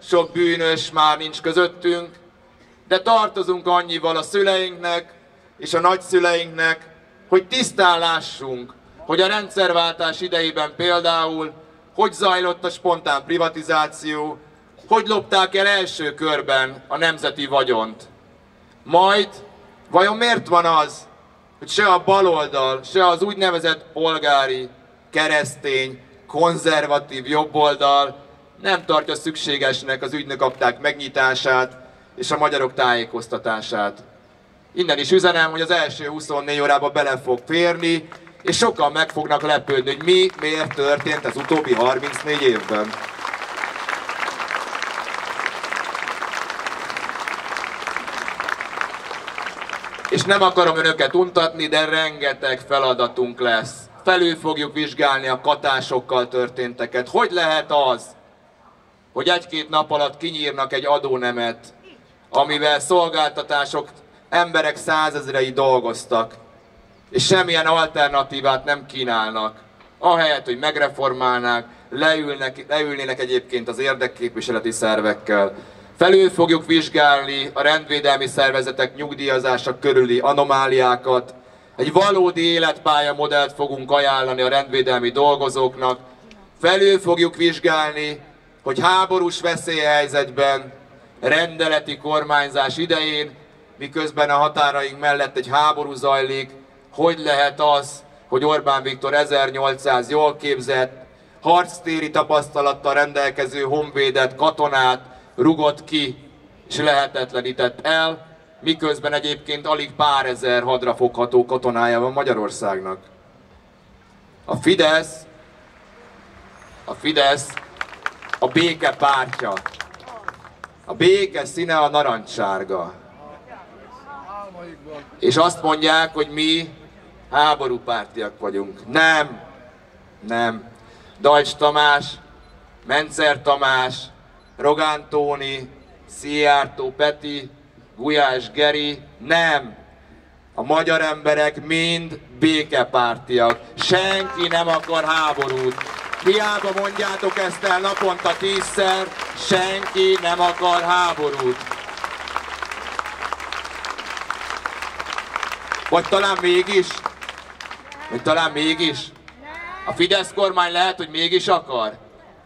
sok bűnös már nincs közöttünk, de tartozunk annyival a szüleinknek és a nagyszüleinknek, hogy tisztán lássunk, hogy a rendszerváltás idejében például hogy zajlott a spontán privatizáció, hogy lopták el első körben a nemzeti vagyont. Majd vajon miért van az, hogy se a baloldal, se az úgynevezett polgári, keresztény, konzervatív jobboldal nem tartja szükségesnek az ügynökakták megnyitását és a magyarok tájékoztatását. Innen is üzenem, hogy az első 24 órába bele fog férni, és sokan meg fognak lepődni, hogy miért történt az utóbbi 34 évben. És nem akarom önöket untatni, de rengeteg feladatunk lesz. Felül fogjuk vizsgálni a katásokkal történteket. Hogy lehet az, hogy egy-két nap alatt kinyírnak egy adónemet, amivel szolgáltatások, emberek százezrei dolgoztak, és semmilyen alternatívát nem kínálnak. Ahelyett, hogy megreformálnák, leülnének egyébként az érdekképviseleti szervekkel. Felül fogjuk vizsgálni a rendvédelmi szervezetek nyugdíjazása körüli anomáliákat. Egy valódi életpályamodellt fogunk ajánlani a rendvédelmi dolgozóknak. Felül fogjuk vizsgálni, hogy háborús veszélyhelyzetben, rendeleti kormányzás idején, miközben a határaink mellett egy háború zajlik, hogy lehet az, hogy Orbán Viktor 1800 jól képzett, harctéri tapasztalattal rendelkező honvédet, katonát rugott ki és lehetetlenített el, miközben egyébként alig pár ezer hadrafogható katonája van Magyarországnak. A Fidesz a béke pártja. A béke színe a narancssárga. És azt mondják, hogy mi háborúpártiak vagyunk. Nem. Deutsch Tamás, Mencer Tamás, Rogán Tóni, Szijjártó Peti, Gulyás Geri, nem. A magyar emberek mind békepártiak. Senki nem akar háborút. Hiába mondjátok ezt el naponta 10-szer, senki nem akar háborút. Vagy talán mégis? A Fidesz kormány lehet, hogy mégis akar?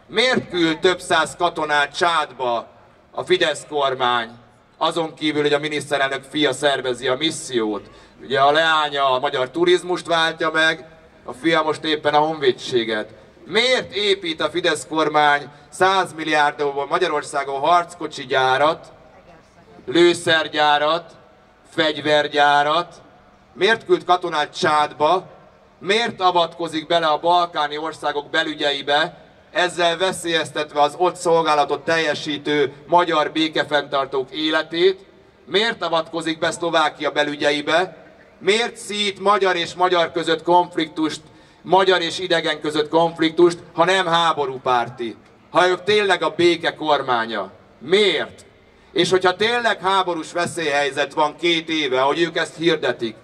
Miért küld több száz katonát Csádba a Fidesz kormány? Azon kívül, hogy a miniszterelnök fia szervezi a missziót. Ugye a leánya a magyar turizmust váltja meg, a fia most éppen a honvédséget. Miért épít a Fidesz kormány 100 milliárdból Magyarországon harckocsi gyárat, lőszergyárat, fegyvergyárat? Miért küld katonát Csádba? Miért avatkozik bele a balkáni országok belügyeibe, ezzel veszélyeztetve az ott szolgálatot teljesítő magyar békefenntartók életét? Miért avatkozik be Szlovákia belügyeibe? Miért szít magyar és magyar között konfliktust, magyar és idegen között konfliktust, ha nem háborúpárti? Ha ők tényleg a béke kormánya. Miért? És hogyha tényleg háborús veszélyhelyzet van 2 éve, ahogy ők ezt hirdetik,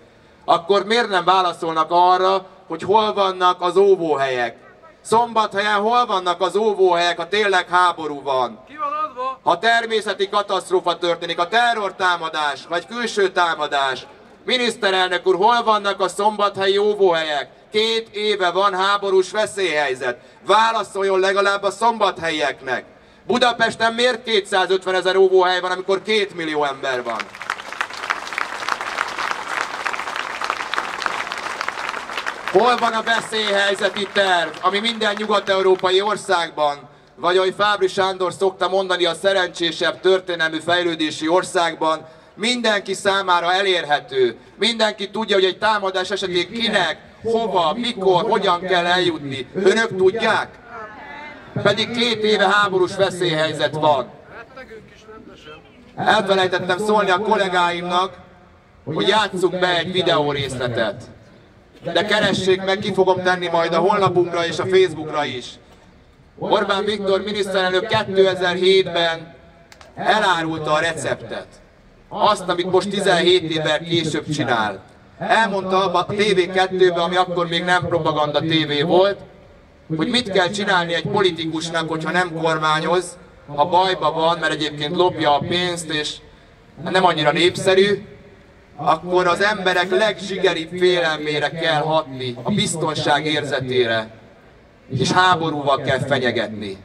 akkor miért nem válaszolnak arra, hogy hol vannak az óvóhelyek? Szombathelyen hol vannak az óvóhelyek, ha tényleg háború van? Ha természeti katasztrófa történik, a terrortámadás, vagy külső támadás. Miniszterelnök úr, hol vannak a szombathelyi óvóhelyek? 2 éve van háborús veszélyhelyzet. Válaszoljon legalább a szombathelyieknek. Budapesten miért 250 000 óvóhely van, amikor 2 millió ember van? Hol van a veszélyhelyzeti terv, ami minden nyugat-európai országban, vagy ahogy Fábry Sándor szokta mondani, a szerencsésebb történelmű fejlődési országban mindenki számára elérhető. Mindenki tudja, hogy egy támadás esetén kinek, hova, mikor, hogyan kell eljutni. Önök tudják? Pedig 2 éve háborús veszélyhelyzet van. Elfelejtettem szólni a kollégáimnak, hogy játsszuk be egy videórészletet. De keressék meg, ki fogom tenni majd a honlapunkra és a Facebookra is. Orbán Viktor miniszterelnök 2007-ben elárulta a receptet. Azt, amit most 17 évvel később csinál. elmondta a TV2-ben, ami akkor még nem propaganda tévé volt, hogy mit kell csinálni egy politikusnak, hogyha nem kormányoz, ha bajba van, mert egyébként lopja a pénzt, és nem annyira népszerű, akkor az emberek legzsigeribb félelmére kell hatni, a biztonság érzetére, és háborúval kell fenyegetni.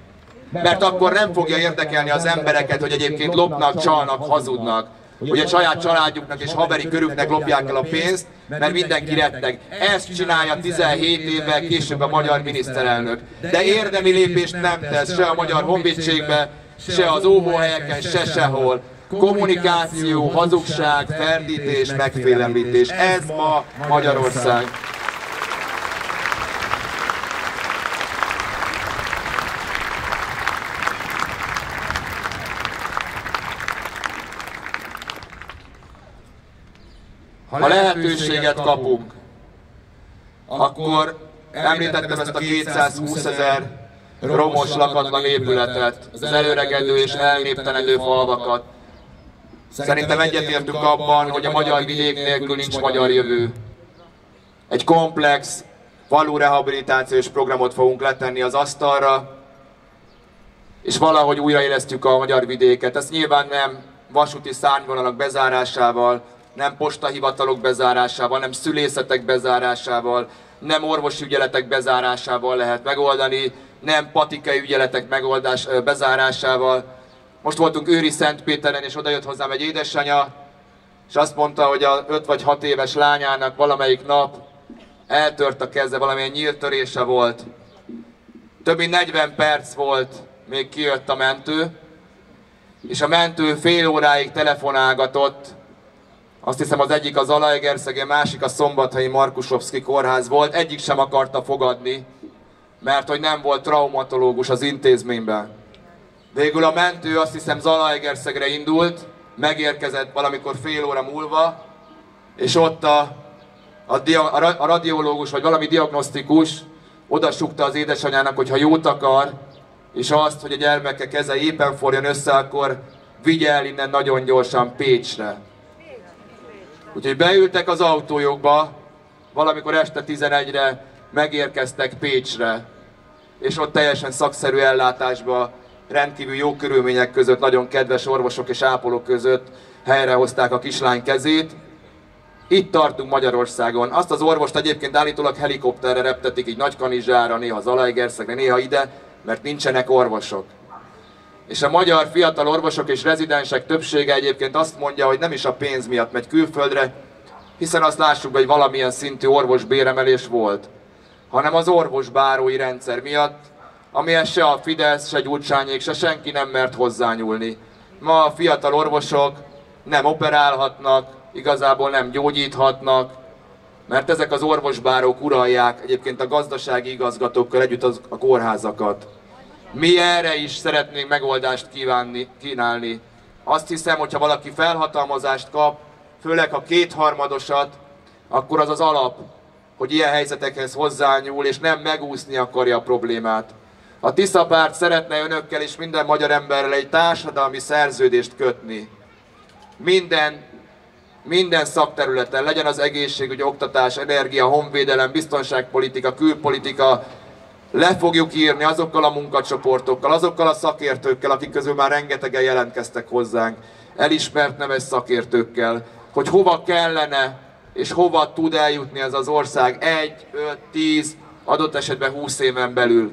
Mert akkor nem fogja érdekelni az embereket, hogy egyébként lopnak, csalnak, hazudnak, hogy a saját családjuknak és haveri körüknek lopják el a pénzt, mert mindenki retteg. Ezt csinálja 17 évvel később a magyar miniszterelnök. De érdemi lépést nem tesz se a magyar honvédségbe, se az óvóhelyeken, se sehol. Kommunikáció, hazugság, ferdítés, megfélemlítés. Ez ma Magyarország. Ha lehetőséget kapunk, akkor említettem ezt a 220 000 romos, lakatlan épületet, az előregedő és elnéptelenedő falvakat. Szerintem egyetértünk abban, hogy a magyar vidék nélkül nincs magyar jövő. Egy komplex, falurehabilitációs programot fogunk letenni az asztalra, és valahogy újraélesztjük a magyar vidéket. Ez nyilván nem vasúti szárnyvonalak bezárásával, nem postahivatalok bezárásával, nem szülészetek bezárásával, nem orvosi ügyeletek bezárásával lehet megoldani, nem patikai ügyeletek bezárásával. Most voltunk Őri-Szentpéteren, és odajött hozzám egy édesanyja, és azt mondta, hogy a 5 vagy 6 éves lányának valamelyik nap eltört a keze, valamilyen nyílt törése volt. Több mint 40 perc volt, még kijött a mentő, és a mentő fél óráig telefonálgatott. Azt hiszem, az egyik az Zalaegerszegi, a másik a szombathelyi Markusovszki kórház volt. Egyik sem akarta fogadni, mert hogy nem volt traumatológus az intézményben. Végül a mentő, azt hiszem, Zalaegerszegre indult, megérkezett valamikor fél óra múlva, és ott a radiológus, vagy valami diagnosztikus oda sukta az édesanyának, hogy ha jót akar, és azt, hogy a gyermeke keze éppen forjon össze, akkor vigye el innen nagyon gyorsan Pécsre. Úgyhogy beültek az autójukba, valamikor este 11-re megérkeztek Pécsre, és ott teljesen szakszerű ellátásba, rendkívül jó körülmények között, nagyon kedves orvosok és ápolók között helyrehozták a kislány kezét. Itt tartunk Magyarországon. Azt az orvost egyébként állítólag helikopterre reptetik, így Nagykanizsára, néha Zalaegerszegre, néha ide, mert nincsenek orvosok. És a magyar fiatal orvosok és rezidensek többsége egyébként azt mondja, hogy nem is a pénz miatt megy külföldre, hiszen azt lássuk, hogy valamilyen szintű orvosbéremelés volt, hanem az orvosbárói rendszer miatt, amihez se a Fidesz, se Gyurcsányék, se senki nem mert hozzányúlni. Ma a fiatal orvosok nem operálhatnak, igazából nem gyógyíthatnak, mert ezek az orvosbárók uralják egyébként a gazdasági igazgatókkal együtt a kórházakat. Mi erre is szeretnénk megoldást kínálni. Azt hiszem, hogyha valaki felhatalmazást kap, főleg a kétharmadosat, akkor az az alap, hogy ilyen helyzetekhez hozzányúl, és nem megúszni akarja a problémát. A Tisza párt szeretne önökkel és minden magyar emberrel egy társadalmi szerződést kötni. Minden szakterületen, legyen az egészségügy, oktatás, energia, honvédelem, biztonságpolitika, külpolitika, le fogjuk írni azokkal a munkacsoportokkal, azokkal a szakértőkkel, akik közül már rengetegen jelentkeztek hozzánk, elismert neves szakértőkkel, hogy hova kellene és hova tud eljutni ez az ország 1, 5, 10, adott esetben 20 éven belül.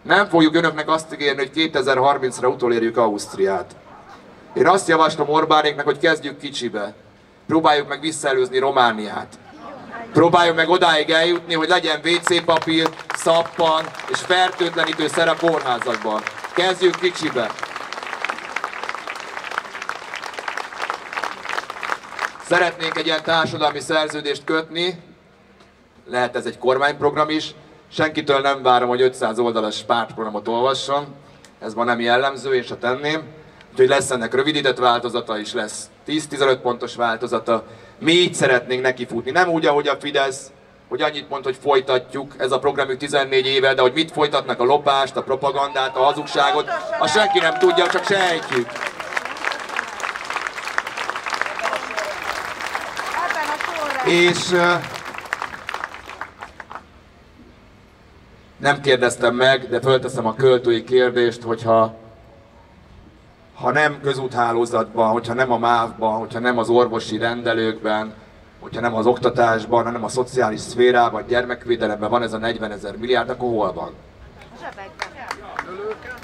Nem fogjuk önöknek azt ígérni, hogy 2030-ra utolérjük Ausztriát. Én azt javaslom Orbánéknak, hogy kezdjük kicsibe. Próbáljuk meg visszaelőzni Romániát. Próbáljuk meg odáig eljutni, hogy legyen WC papír, szappan és fertőtlenítőszer a kórházakban. Kezdjük kicsibe. Szeretnénk egy ilyen társadalmi szerződést kötni, lehet ez egy kormányprogram is. Senkitől nem várom, hogy 500 oldalas pártprogramot olvasson, ez ma nem jellemző, én se tenném. Úgyhogy lesz ennek rövidített változata is, lesz 10-15 pontos változata. Mi így szeretnénk nekifutni, nem úgy, ahogy a Fidesz, hogy annyit mond, hogy folytatjuk, ez a programjuk 14 éve, de hogy mit folytatnak, a lopást, a propagandát, a hazugságot, azt senki nem tudja, csak sejtjük. És nem kérdeztem meg, de fölteszem a költői kérdést, hogyha nem közúthálózatban, hogyha nem a MÁV-ban, hogyha nem az orvosi rendelőkben, hogyha nem az oktatásban, hanem a szociális szférában, gyermekvédelemben van ez a 40 000 milliárd, akkor hol van?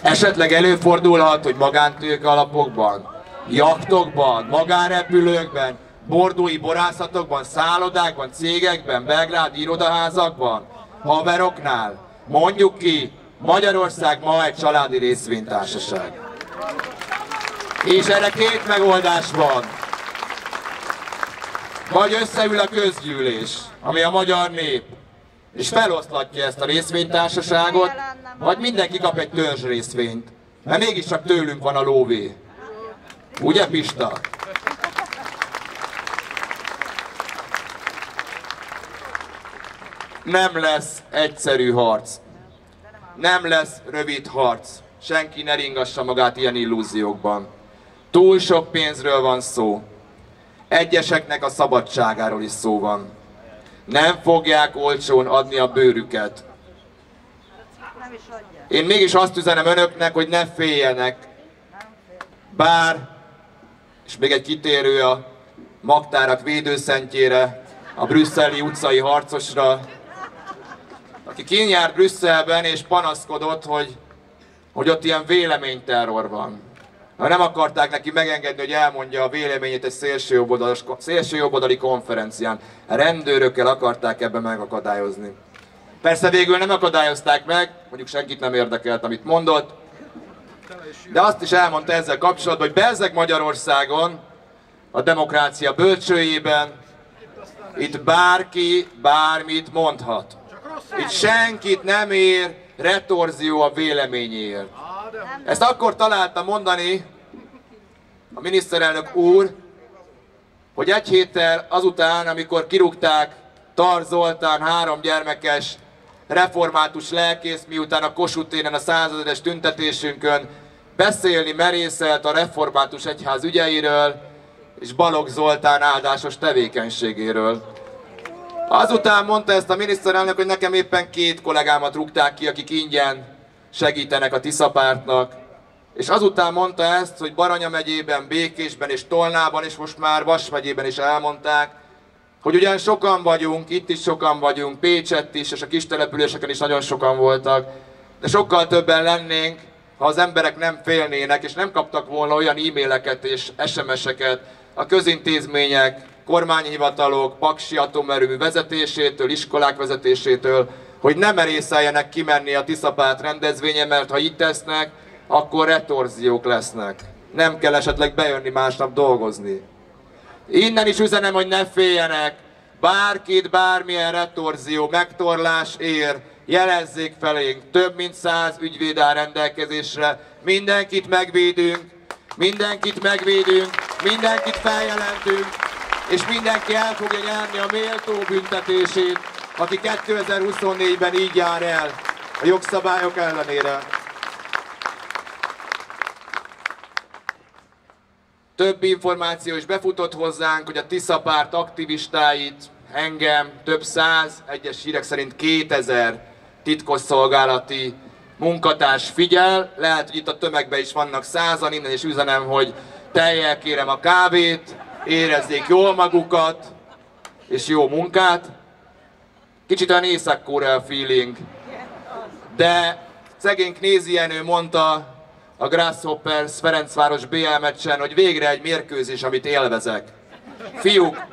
Esetleg előfordulhat, hogy magántőke alapokban, jachtokban, magánrepülőkben, bordói borászatokban, szállodákban, cégekben, belgrádi irodaházakban, haveroknál. Mondjuk ki, Magyarország ma egy családi részvénytársaság. És erre két megoldás van. Vagy összeül a közgyűlés, ami a magyar nép, és feloszlatja ezt a részvénytársaságot, vagy mindenki kap egy törzs részvényt. Mert mégiscsak tőlünk van a lóvé. Ugye, Pista? Nem lesz egyszerű harc. Nem lesz rövid harc. Senki ne ringassa magát ilyen illúziókban. Túl sok pénzről van szó. Egyeseknek a szabadságáról is szó van. Nem fogják olcsón adni a bőrüket. Én mégis azt üzenem önöknek, hogy ne féljenek. Bár, és még egy kitérő a magtárak védőszentjére, a brüsszeli utcai harcosra, aki kínjárt Brüsszelben és panaszkodott, hogy ott ilyen véleményterror van. Nem akarták neki megengedni, hogy elmondja a véleményét egy szélsőjobboldali konferencián. A rendőrökkel akarták ebben megakadályozni. Persze végül nem akadályozták meg, mondjuk senkit nem érdekelt, amit mondott, de azt is elmondta ezzel kapcsolatban, hogy bezzeg Magyarországon, a demokrácia bölcsőjében, itt bárki bármit mondhat. Itt senkit nem ér retorzió a véleményéért. Ezt akkor találta mondani a miniszterelnök úr, hogy egy héttel azután, amikor kirúgták Tar Zoltán 3 gyermekes református lelkész, miután a Kossuth téren a 100 000-es tüntetésünkön beszélni merészelt a református egyház ügyeiről és Balogh Zoltán áldásos tevékenységéről. Azután mondta ezt a miniszterelnök, hogy nekem éppen 2 kollégámat rúgták ki, akik ingyen segítenek a Tisza pártnak. És azután mondta ezt, hogy Baranya megyében, Békésben és Tolnában, és most már Vas megyében is elmondták, hogy ugyan sokan vagyunk, itt is sokan vagyunk, Pécsett is, és a kis településeken is nagyon sokan voltak, de sokkal többen lennénk, ha az emberek nem félnének, és nem kaptak volna olyan e-maileket és SMS-eket a közintézmények, kormányhivatalok, paksi atomerőmű vezetésétől, iskolák vezetésétől, hogy ne merészeljenek kimenni a Tiszapárt rendezvénye, mert ha így tesznek, akkor retorziók lesznek. Nem kell esetleg bejönni másnap dolgozni. Innen is üzenem, hogy ne féljenek, bárkit, bármilyen retorzió, megtorlás ér, jelezzék felénk, több mint 100 ügyvéd áll rendelkezésre, mindenkit megvédünk, mindenkit feljelentünk, és mindenki el fogja nyerni a méltó büntetését, aki 2024-ben így jár el a jogszabályok ellenére. Több információ is befutott hozzánk, hogy a Tisza párt aktivistáit, engem több 100, egyes hírek szerint 2000 titkosszolgálati munkatárs figyel. Lehet, hogy itt a tömegben is vannak 100-an, innen is üzenem, hogy tejjel kérem a kávét, érezzék jól magukat, és jó munkát. Kicsit olyan Észak-Korea feeling. De szegény Knézi Jenő mondta a Grasshoppers Ferencváros BL meccsen, hogy végre egy mérkőzés, amit élvezek. Fiúk,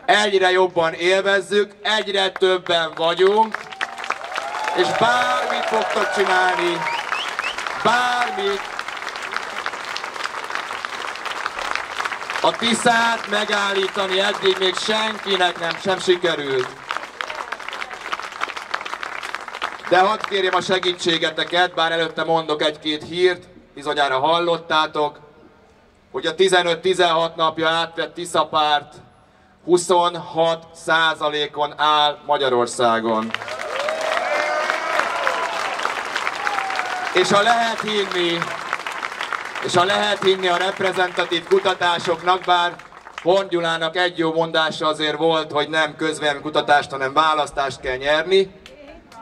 egyre jobban élvezzük, egyre többen vagyunk, és bármit fogtok csinálni, bármit, a Tiszát megállítani eddig még senkinek sem sikerült. De hadd kérjem a segítségeteket, bár előtte mondok 1-2 hírt, bizonyára hallottátok, hogy a 15-16 napja átvett Tisza párt 26%-on áll Magyarországon. És ha lehet hinni a reprezentatív kutatásoknak, bár Horn Gyulának egy jó mondása azért volt, hogy nem közvéleménykutatást, hanem választást kell nyerni.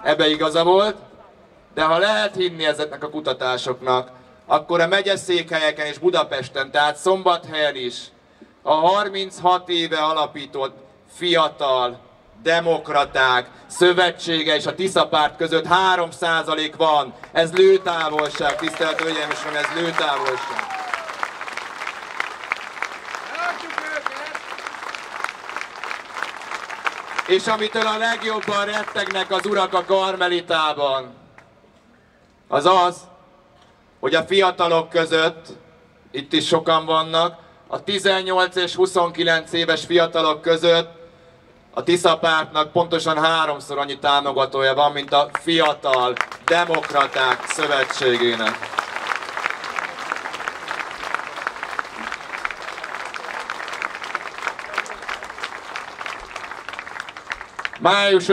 Ebbe igaza volt. De ha lehet hinni ezeknek a kutatásoknak, akkor a megyeszékhelyeken és Budapesten, tehát Szombathelyen is a 36 éve alapított fiatal demokraták szövetsége és a Tisza párt között 3% van. Ez lőtávolság, tisztelt hölgyeim és uraim, ez lőtávolság. És amitől a legjobban rettegnek az urak a Karmelitában, az az, hogy a fiatalok között, itt is sokan vannak, a 18 és 29 éves fiatalok között a Tisza pártnak pontosan 3-szor annyi támogatója van, mint a Fiatal Demokraták Szövetségének. Május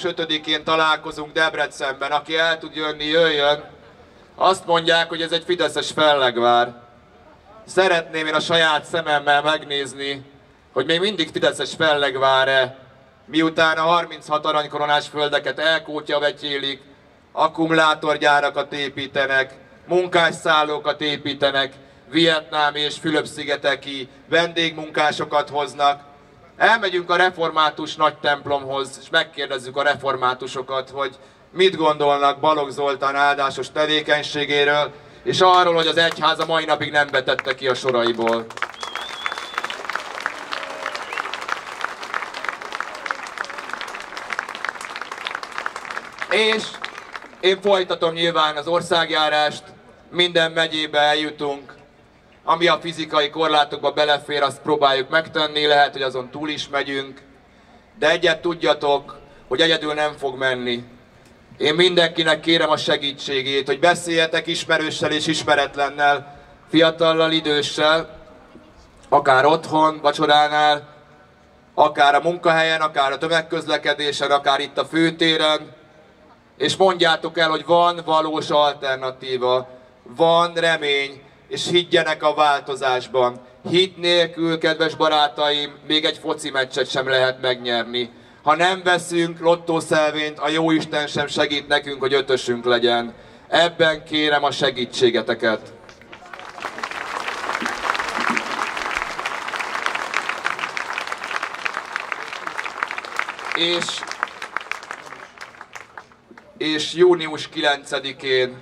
5-én találkozunk Debrecenben, aki el tud jönni, jöjjön. Azt mondják, hogy ez egy fideszes fellegvár. Szeretném én a saját szememmel megnézni, hogy még mindig fideszes fellegvár-e, miután a 36 aranykoronás földeket elkótyavetyélik, akkumulátorgyárakat építenek, munkásszállókat építenek, vietnámi és Fülöp-szigeteki vendégmunkásokat hoznak. Elmegyünk a református nagy templomhoz, és megkérdezzük a reformátusokat, hogy mit gondolnak Balogh Zoltán áldásos tevékenységéről, és arról, hogy az egyház a mai napig nem vetette ki a soraiból. És én folytatom nyilván az országjárást, minden megyébe eljutunk, ami a fizikai korlátokba belefér, azt próbáljuk megtenni, lehet, hogy azon túl is megyünk, de egyet tudjatok, hogy egyedül nem fog menni. Én mindenkinek kérem a segítségét, hogy beszéljetek ismerőssel és ismeretlennel, fiatallal, időssel, akár otthon, vacsoránál, akár a munkahelyen, akár a tömegközlekedésen, akár itt a főtéren, és mondjátok el, hogy van valós alternatíva, van remény, és higgyenek a változásban. Hit nélkül, kedves barátaim, még egy foci meccset sem lehet megnyerni. Ha nem veszünk lottószelvényt, a Jóisten sem segít nekünk, hogy ötösünk legyen. Ebben kérem a segítségeteket. És június 9-én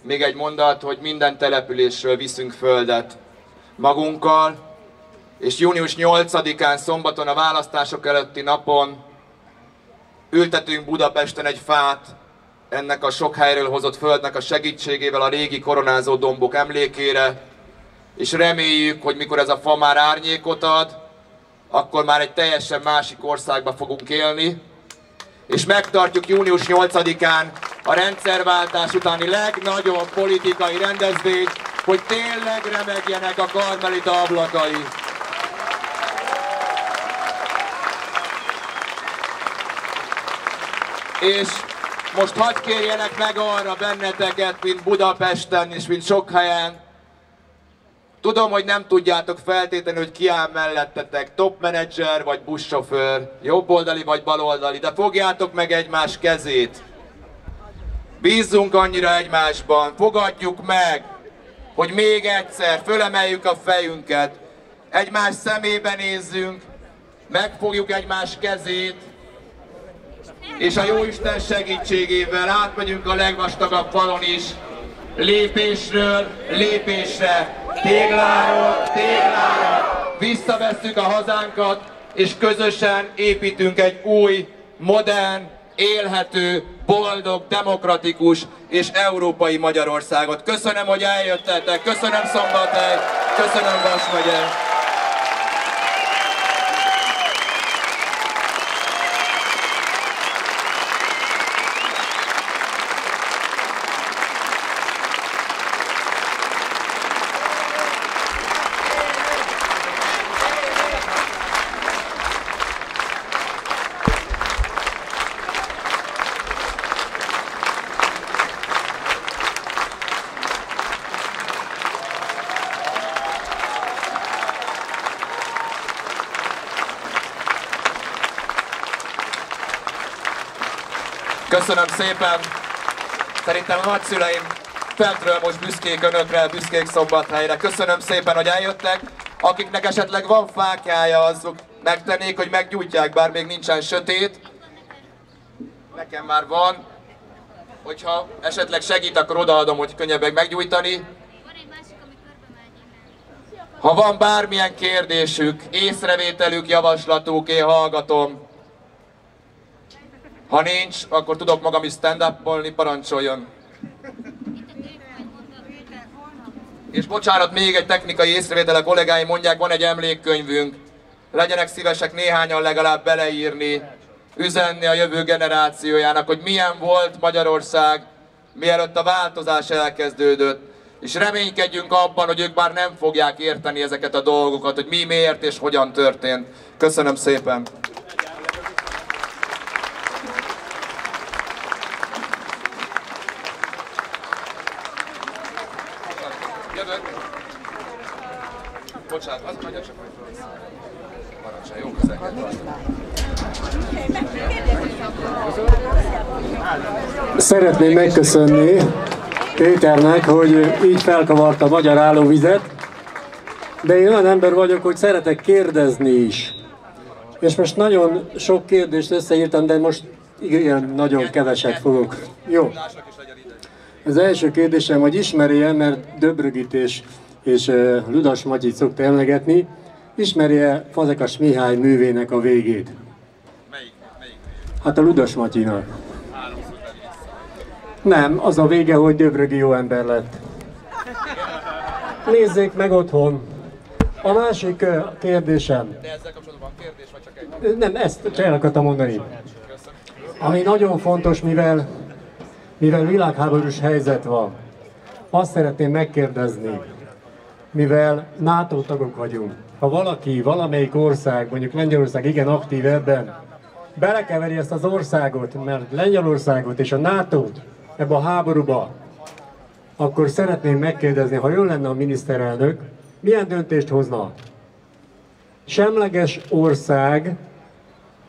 még egy mondat, hogy minden településről viszünk földet magunkkal, és június 8-án szombaton a választások előtti napon ültetünk Budapesten egy fát ennek a sok helyről hozott földnek a segítségével a régi koronázó dombok emlékére, és reméljük, hogy mikor ez a fa már árnyékot ad, akkor már egy teljesen másik országba fogunk élni, és megtartjuk június 8-án a rendszerváltás utáni legnagyobb politikai rendezvényt, hogy tényleg remegjenek a Karmelita ablakai. És most hadd kérjenek meg arra benneteket, mint Budapesten és mint sok helyen. Tudom, hogy nem tudjátok feltétlenül, hogy ki áll mellettetek, topmenedzser vagy buszsofőr, jobboldali vagy baloldali, de fogjátok meg egymás kezét. Bízzunk annyira egymásban, fogadjuk meg, hogy még egyszer fölemeljük a fejünket, egymás szemébe nézzünk, megfogjuk egymás kezét, és a Jóisten segítségével átmegyünk a legvastagabb falon is, lépésről lépésre, tégláról téglára, visszavesszük a hazánkat, és közösen építünk egy új, modern, élhető, boldog, demokratikus és európai Magyarországot. Köszönöm, hogy eljöttetek, köszönöm Szombathely, köszönöm Vas megye. Köszönöm szépen. Szerintem a nagyszüleim fentről most büszkék önökre, büszkék Szombathelyre. Köszönöm szépen, hogy eljöttek. Akiknek esetleg van fákjája, azok megtennék, hogy meggyújtják, bár még nincsen sötét. Nekem már van. Hogyha esetleg segít, akkor odaadom, hogy könnyebbek meggyújtani. Ha van bármilyen kérdésük, észrevételük, javaslatuk, én hallgatom. Ha nincs, akkor tudok magam is stand-up-olni, parancsoljon. És bocsánat, még egy technikai észrevétel, a kollégáim mondják, van egy emlékkönyvünk. Legyenek szívesek néhányan legalább beleírni, üzenni a jövő generációjának, hogy milyen volt Magyarország, mielőtt a változás elkezdődött. És reménykedjünk abban, hogy ők már nem fogják érteni ezeket a dolgokat, hogy mi, miért és hogyan történt. Köszönöm szépen! Jövök! Bocsánat, az mondja csak, hogy parancsolj, jó közelket. Szeretném megköszönni Péternek, hogy így felkavarta a magyar állóvizet, de én olyan ember vagyok, hogy szeretek kérdezni is. És most nagyon sok kérdést összeírtam, de most igen, nagyon keveset fogok. Jó. Az első kérdésem, hogy ismeri-e, mert Döbrögit és Ludas Matyit szokta emlegetni, ismeri-e Fazekas Mihály művének a végét? Melyik? Hát a Ludas Matyinak. Nem, az a vége, hogy Döbrögi jó ember lett. Nézzék meg otthon. A másik kérdésem. De ezzel kapcsolatban van kérdés, vagy csak egy? Nem, ezt csak el akartam mondani. Ami nagyon fontos, mivel világháborús helyzet van. Azt szeretném megkérdezni, mivel NATO tagok vagyunk, ha valaki, valamelyik ország, mondjuk Lengyelország igen aktív ebben, belekeveri ezt az országot, mert Lengyelországot és a NATO-t ebbe a háborúba, akkor szeretném megkérdezni, ha jön lenne a miniszterelnök, milyen döntést hozna? Semleges ország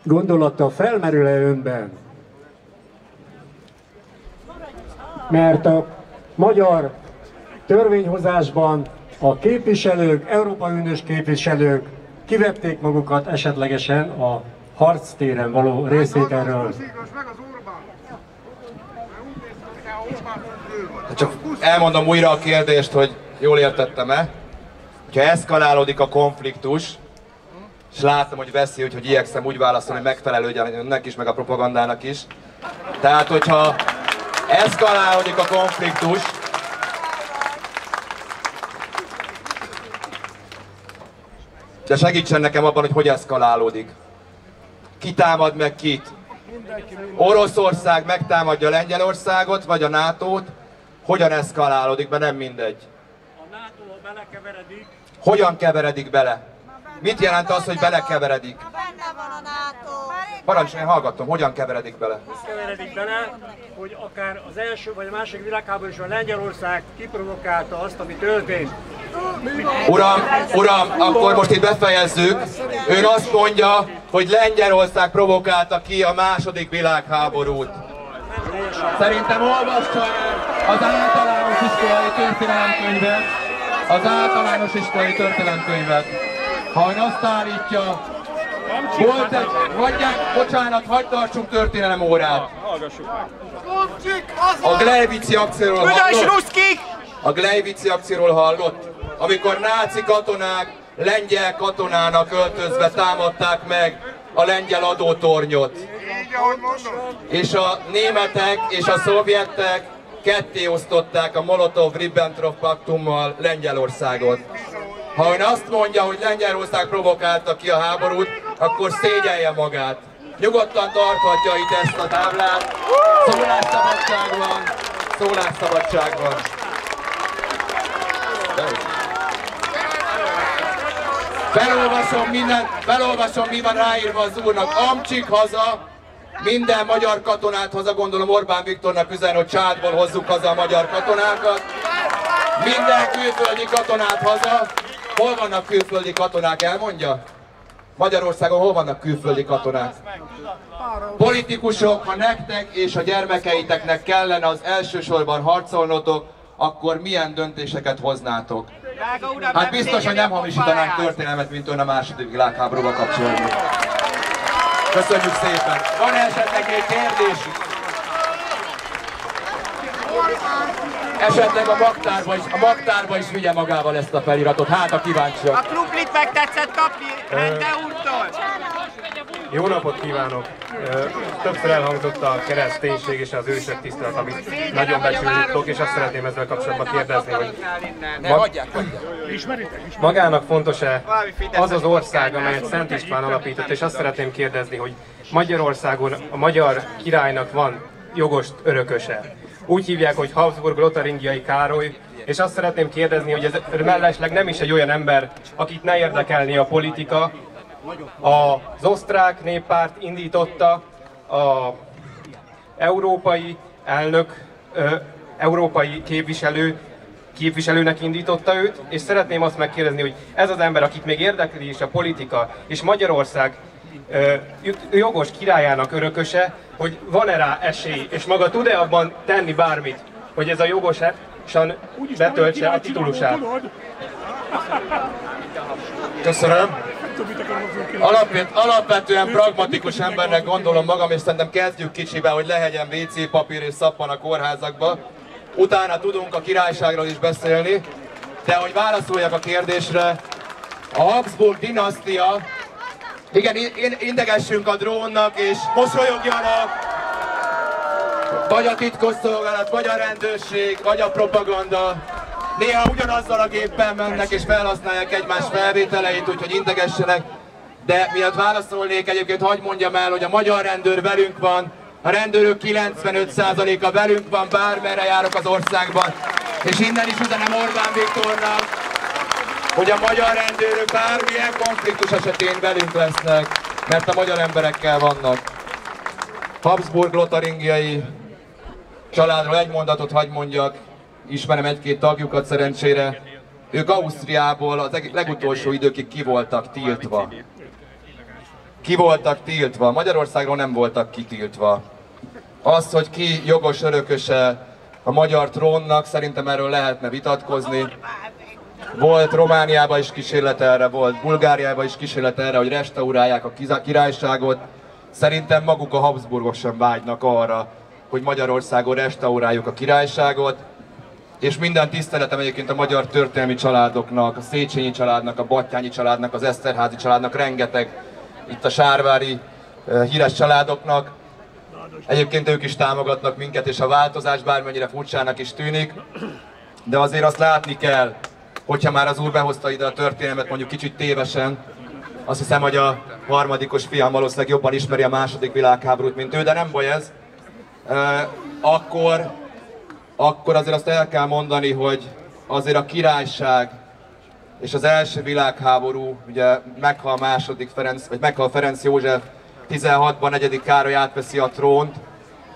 gondolata felmerül-e önben? Mert a magyar törvényhozásban a képviselők, Európai Uniós képviselők kivették magukat esetlegesen a harctéren való részvételről. Csak elmondom újra a kérdést, hogy jól értettem-e. Ha eszkalálódik a konfliktus, és látom, hogy veszi, hogy igyekszem úgy válaszolni, hogy megfelelődjen önnek is, meg a propagandának is. Tehát, hogyha eszkalálódik a konfliktus, de segítsen nekem abban, hogy eszkalálódik. Ki támad meg kit? Oroszország megtámadja Lengyelországot, vagy a NATO-t? Hogyan eszkalálódik, mert nem mindegy. A NATO belekeveredik. Hogyan keveredik bele? Mit jelent az, hogy belekeveredik? Benne van a NATO. Parancsolj, hallgatom, hogyan keveredik bele? Keveredik bele, hogy akár az első vagy a második világháborúsban Lengyelország kiprovokálta azt, ami történt. Uram, akkor most itt befejezzük. Ön azt mondja, hogy Lengyelország provokálta ki a második világháborút. Szerintem olvassa el az általános iskolai történelemkönyvet. Az általános iskolai történelemkönyvet. Ha ön azt állítja, volt egy, bocsánat, hagyd tartsunk történelem órát. A Gleivici akcióról hallott? A Gleivici akcióról hallott? Amikor náci katonák lengyel katonának öltözve támadták meg a lengyel adótornyot. És a németek és a szovjetek ketté osztották a Molotov-Ribbentrop paktummal Lengyelországot. Ha ön azt mondja, hogy Lengyelország provokálta ki a háborút, akkor szégyelje magát. Nyugodtan tarthatja itt ezt a táblát. Szólásszabadság van. Szólásszabadság van. Felolvasom, mi van ráírva az úrnak. Amcsik haza, minden magyar katonát haza, gondolom Orbán Viktornak üzen, hogy Csádból hozzuk haza a magyar katonákat. Minden külföldi katonát haza. Hol vannak külföldi katonák, elmondja? Magyarországon hol vannak külföldi katonák? Politikusok, ha nektek és a gyermekeiteknek kellene az elsősorban harcolnotok, akkor milyen döntéseket hoznátok? Hát biztos, hogy nem hamisítanánk történelmet, mint ön a második világháborúval kapcsolatban. Köszönjük szépen! Van esetleg egy kérdés? Esetleg a magtárba is vigye magával ezt a feliratot, hát a kíváncsiak. A kruplit meg tetszett kapni Hente úrtól. Jó napot kívánok! Többször elhangzott a kereszténység és az ősök tisztelet, amit nagyon becsülök, és azt szeretném ezzel kapcsolatban kérdezni, hogy magának fontos-e az az ország, amelyet Szent István alapított, és azt szeretném kérdezni, hogy Magyarországon a magyar királynak van jogos örököse. Úgy hívják, hogy Habsburg-Lotaringiai Károly, és azt szeretném kérdezni, hogy ez mellesleg nem is egy olyan ember, akit ne érdekelni a politika. Az osztrák néppárt indította, a európai elnök, európai képviselőnek indította őt, és szeretném azt megkérdezni, hogy ez az ember, akit még érdekli is a politika, és Magyarország jogos királyának örököse, hogy van-e rá esély, és maga tud-e abban tenni bármit, hogy ez a jogosan betöltse a titulusát? Köszönöm. Alapvetően pragmatikus embernek gondolom magam, és szerintem kezdjük kicsibe, hogy lehegyen WC papír és szappan a kórházakba. Utána tudunk a királyságról is beszélni, de hogy válaszoljak a kérdésre, a Habsburg dinasztia, igen, indegessünk a drónnak és mosolyogjanak, vagy a titkosszolgálat, vagy a rendőrség, vagy a propaganda. Néha ugyanazzal a géppel mennek és felhasználják egymás felvételeit, úgyhogy integessenek. De miatt válaszolnék, egyébként hadd mondjam el, hogy a magyar rendőr velünk van, a rendőrök 95%-a velünk van, bármerre járok az országban. És innen is üzenem Orbán Viktornak, hogy a magyar rendőrök bármilyen konfliktus esetén velünk lesznek, mert a magyar emberekkel vannak. Habsburg-Lotaringiai családról egy mondatot hadd mondjak, ismerem egy-két tagjukat szerencsére. Ők Ausztriából az legutolsó időkig ki voltak tiltva. Ki voltak tiltva, Magyarországról nem voltak kitiltva. Az, hogy ki jogos örököse a magyar trónnak, szerintem erről lehetne vitatkozni. Volt Romániában is kísérlet erre, volt Bulgáriában is kísérlet erre, hogy restaurálják a királyságot. Szerintem maguk a Habsburgok sem vágynak arra, hogy Magyarországon restauráljuk a királyságot. És minden tiszteletem egyébként a magyar történelmi családoknak, a Széchenyi családnak, a Batthyány családnak, az Eszterházy családnak, rengeteg itt a sárvári híres családoknak. Egyébként ők is támogatnak minket, és a változás bármennyire furcsának is tűnik, de azért azt látni kell, hogyha már az úr behozta ide a történelmet mondjuk kicsit tévesen, azt hiszem, hogy a harmadikos fiam valószínűleg jobban ismeri a második világháborút, mint ő, de nem baj ez, akkor azért azt el kell mondani, hogy azért a királyság és az első világháború, ugye meghal Ferenc József, 16-ban 4. Károly átveszi a trónt,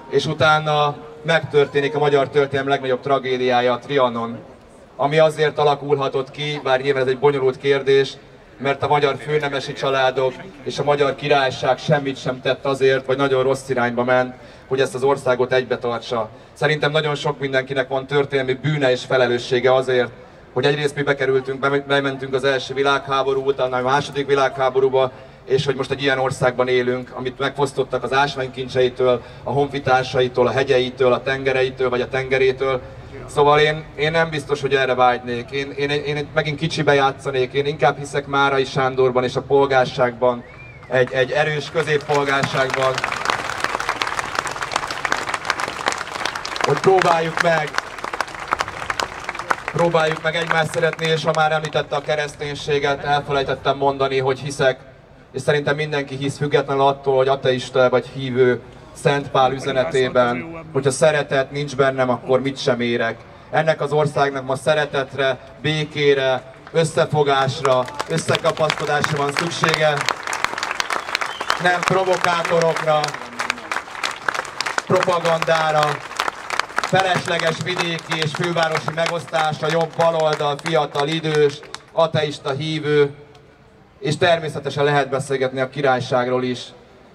és utána megtörténik a magyar történelem legnagyobb tragédiája, a Trianon, ami azért alakulhatott ki, bár nyilván ez egy bonyolult kérdés, mert a magyar főnemesi családok és a magyar királyság semmit sem tett azért, vagy nagyon rossz irányba ment, hogy ezt az országot egybe tartsa. Szerintem nagyon sok mindenkinek van történelmi bűne és felelőssége azért, hogy egyrészt mi bementünk az első világháború, utána a második világháborúba, és hogy most egy ilyen országban élünk, amit megfosztottak az ásványkincseitől, a honfitársaitól, a hegyeitől, a tengereitől, vagy a tengerétől. Szóval én nem biztos, hogy erre vágynék. Én megint kicsibe játszanék, én inkább hiszek Márai Sándorban és a polgárságban, egy erős középpolgárságban, hogy próbáljuk meg egymást szeretni, és ha már említette a kereszténységet, elfelejtettem mondani, hogy hiszek, és szerintem mindenki hisz, függetlenül attól, hogy ateista vagy hívő, Szent Pál üzenetében, hogyha szeretet nincs bennem, akkor mit sem érek. Ennek az országnak ma szeretetre, békére, összefogásra, összekapaszkodásra van szüksége, nem provokátorokra, propagandára, felesleges vidéki és fővárosi megosztásra, jobb, baloldal, fiatal, idős, ateista, hívő. és természetesen lehet beszélgetni a királyságról is.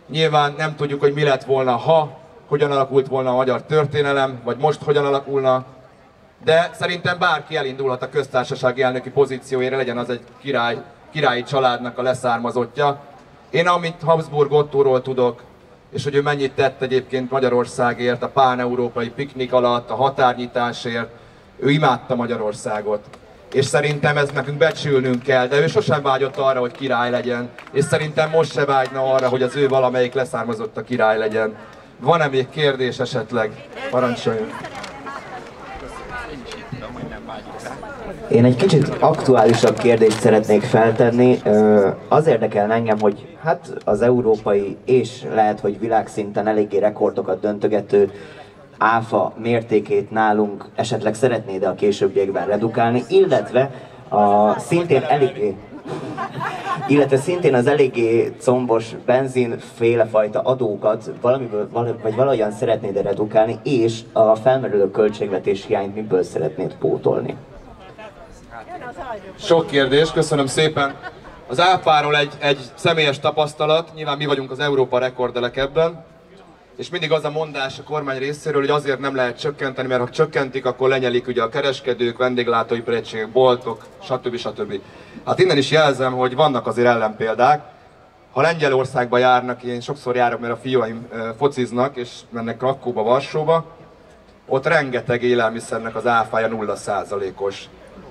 Nyilván nem tudjuk, hogy mi lett volna, ha, hogyan alakult volna a magyar történelem, vagy most hogyan alakulna, de szerintem bárki elindulhat a köztársasági elnöki pozíciójára, legyen az egy királyi családnak a leszármazottja. Én amit Habsburg Ottóról tudok, és hogy ő mennyit tett egyébként Magyarországért, a pán-európai piknik alatt, a határnyitásért, ő imádta Magyarországot. És szerintem ezt nekünk becsülnünk kell, de ő sosem vágyott arra, hogy király legyen, és szerintem most se vágyna arra, hogy az ő valamelyik leszármazott a király legyen. Van-e még kérdés esetleg? Parancsoljon! Én egy kicsit aktuálisabb kérdést szeretnék feltenni. Az érdekel engem, hogy hát az európai és lehet, hogy világszinten eléggé rekordokat döntögető áfa mértékét nálunk esetleg szeretnéd a későbbiekben redukálni, illetve szintén az eléggé combos benzinféle fajta adókat valahogyan szeretnéd redukálni, és a felmerülő költségvetés hiányt miből szeretnéd pótolni? Sok kérdés, köszönöm szépen. Az áfáról egy személyes tapasztalat, nyilván mi vagyunk az Európa rekordelek ebben, és mindig az a mondás a kormány részéről, hogy azért nem lehet csökkenteni, mert ha csökkentik, akkor lenyelik ugye a kereskedők, vendéglátóipari egységek, boltok, stb. Hát innen is jelzem, hogy vannak azért ellenpéldák. Ha Lengyelországba járnak, én sokszor járok, mert a fiúim fociznak, és mennek Krakóba, Varsóba, ott rengeteg élelmiszernek az áfája 0%-os.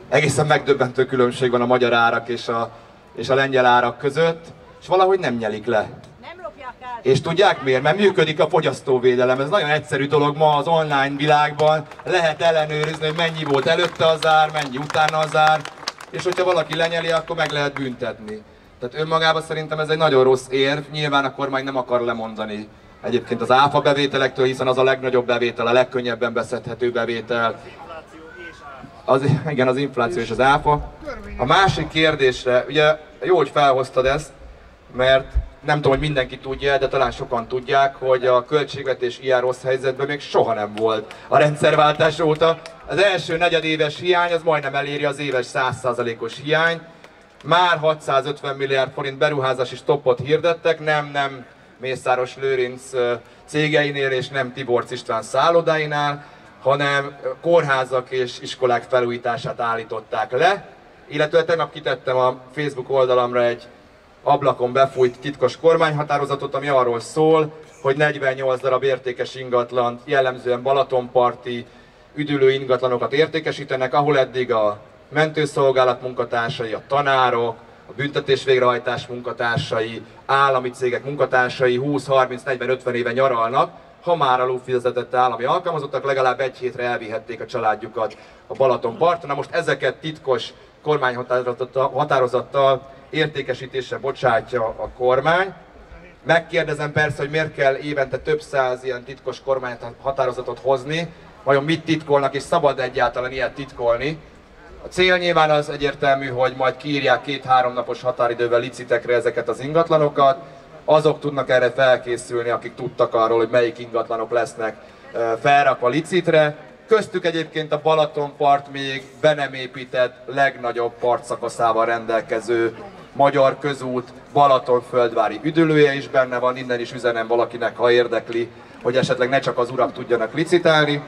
Egészen megdöbbentő különbség van a magyar árak és a lengyel árak között, és valahogy nem nyelik le. És tudják miért? Mert működik a fogyasztóvédelem. Ez nagyon egyszerű dolog ma az online világban. Lehet ellenőrizni, hogy mennyi volt előtte az ár, mennyi utána az ár, és hogyha valaki lenyeli, akkor meg lehet büntetni. Tehát önmagában szerintem ez egy nagyon rossz érv. Nyilván a kormány nem akar lemondani egyébként az áfa bevételektől, hiszen az a legnagyobb bevétel, a legkönnyebben beszedhető bevétel. Igen, az infláció és az áfa. A másik kérdésre, ugye jó, hogy felhoztad ezt, mert nem tudom, hogy mindenki tudja, de talán sokan tudják, hogy a költségvetés ilyen rossz helyzetben még soha nem volt a rendszerváltás óta. Az első negyedéves hiány az majdnem eléri az éves 100%-os hiány. Már 650 milliárd forint beruházási stoppot hirdettek, nem Mészáros Lőrinc cégeinél és nem Tiborcs István szállodáinál, hanem kórházak és iskolák felújítását állították le. Illetve tegnap kitettem a Facebook oldalamra egy ablakon befújt titkos kormányhatározatot, ami arról szól, hogy 48 darab értékes ingatlant, jellemzően balatonparti, üdülő ingatlanokat értékesítenek, ahol eddig a mentőszolgálat munkatársai, a tanárok, a büntetés végrehajtás munkatársai, állami cégek munkatársai 20, 30, 40, 50 éve nyaralnak. Ha már alulfizetett állami alkalmazottak, legalább egy hétre elvihették a családjukat a Balatonparton. Na most ezeket titkos kormányhatározattal értékesítésre bocsátja a kormány. Megkérdezem persze, hogy miért kell évente több száz ilyen titkos kormányhatározatot hozni, vajon mit titkolnak, és szabad egyáltalán ilyet titkolni. A cél nyilván az egyértelmű, hogy majd kiírják 2-3 napos határidővel licitekre ezeket az ingatlanokat. Azok tudnak erre felkészülni, akik tudtak arról, hogy melyik ingatlanok lesznek felrakva licitre. Köztük egyébként a Balatonpart még be nem épített, legnagyobb partszakaszával rendelkező magyar közút, Balatonföldvári üdülője is benne van, innen is üzenem valakinek, ha érdekli, hogy esetleg ne csak az urak tudjanak licitálni.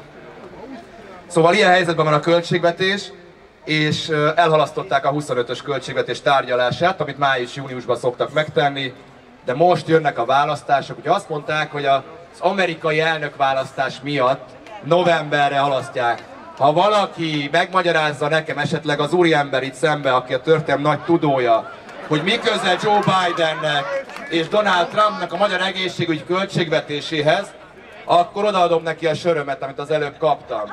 Szóval ilyen helyzetben van a költségvetés, és elhalasztották a 25-ös költségvetés tárgyalását, amit május-júniusban szoktak megtenni, de most jönnek a választások. Ugye azt mondták, hogy az amerikai elnökválasztás miatt novemberre halasztják. Ha valaki megmagyarázza nekem, esetleg az úriember itt szembe, aki a történelem nagy tudója, hogy mi köze Joe Bidennek és Donald Trumpnak a magyar egészségügy költségvetéséhez, akkor odaadom neki a sörömet, amit az előbb kaptam.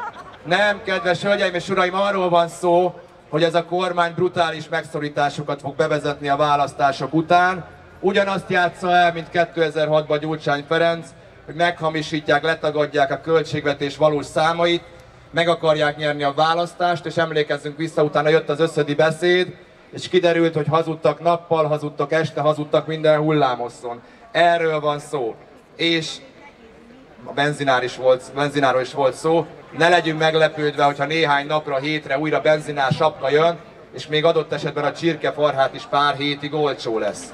Nem, kedves hölgyeim és uraim, arról van szó, hogy ez a kormány brutális megszorításokat fog bevezetni a választások után. Ugyanazt játsza el, mint 2006-ban Gyurcsány Ferenc, hogy meghamisítják, letagadják a költségvetés valós számait, meg akarják nyerni a választást, és emlékezzünk vissza, utána jött az összödi beszéd, és kiderült, hogy hazudtak nappal, hazudtak este, hazudtak minden hullámosszon. Erről van szó. És a benzináról is volt szó. Ne legyünk meglepődve, hogyha néhány napra, hétre újra benzinár sapka jön, és még adott esetben a csirkefarhát is pár hétig olcsó lesz.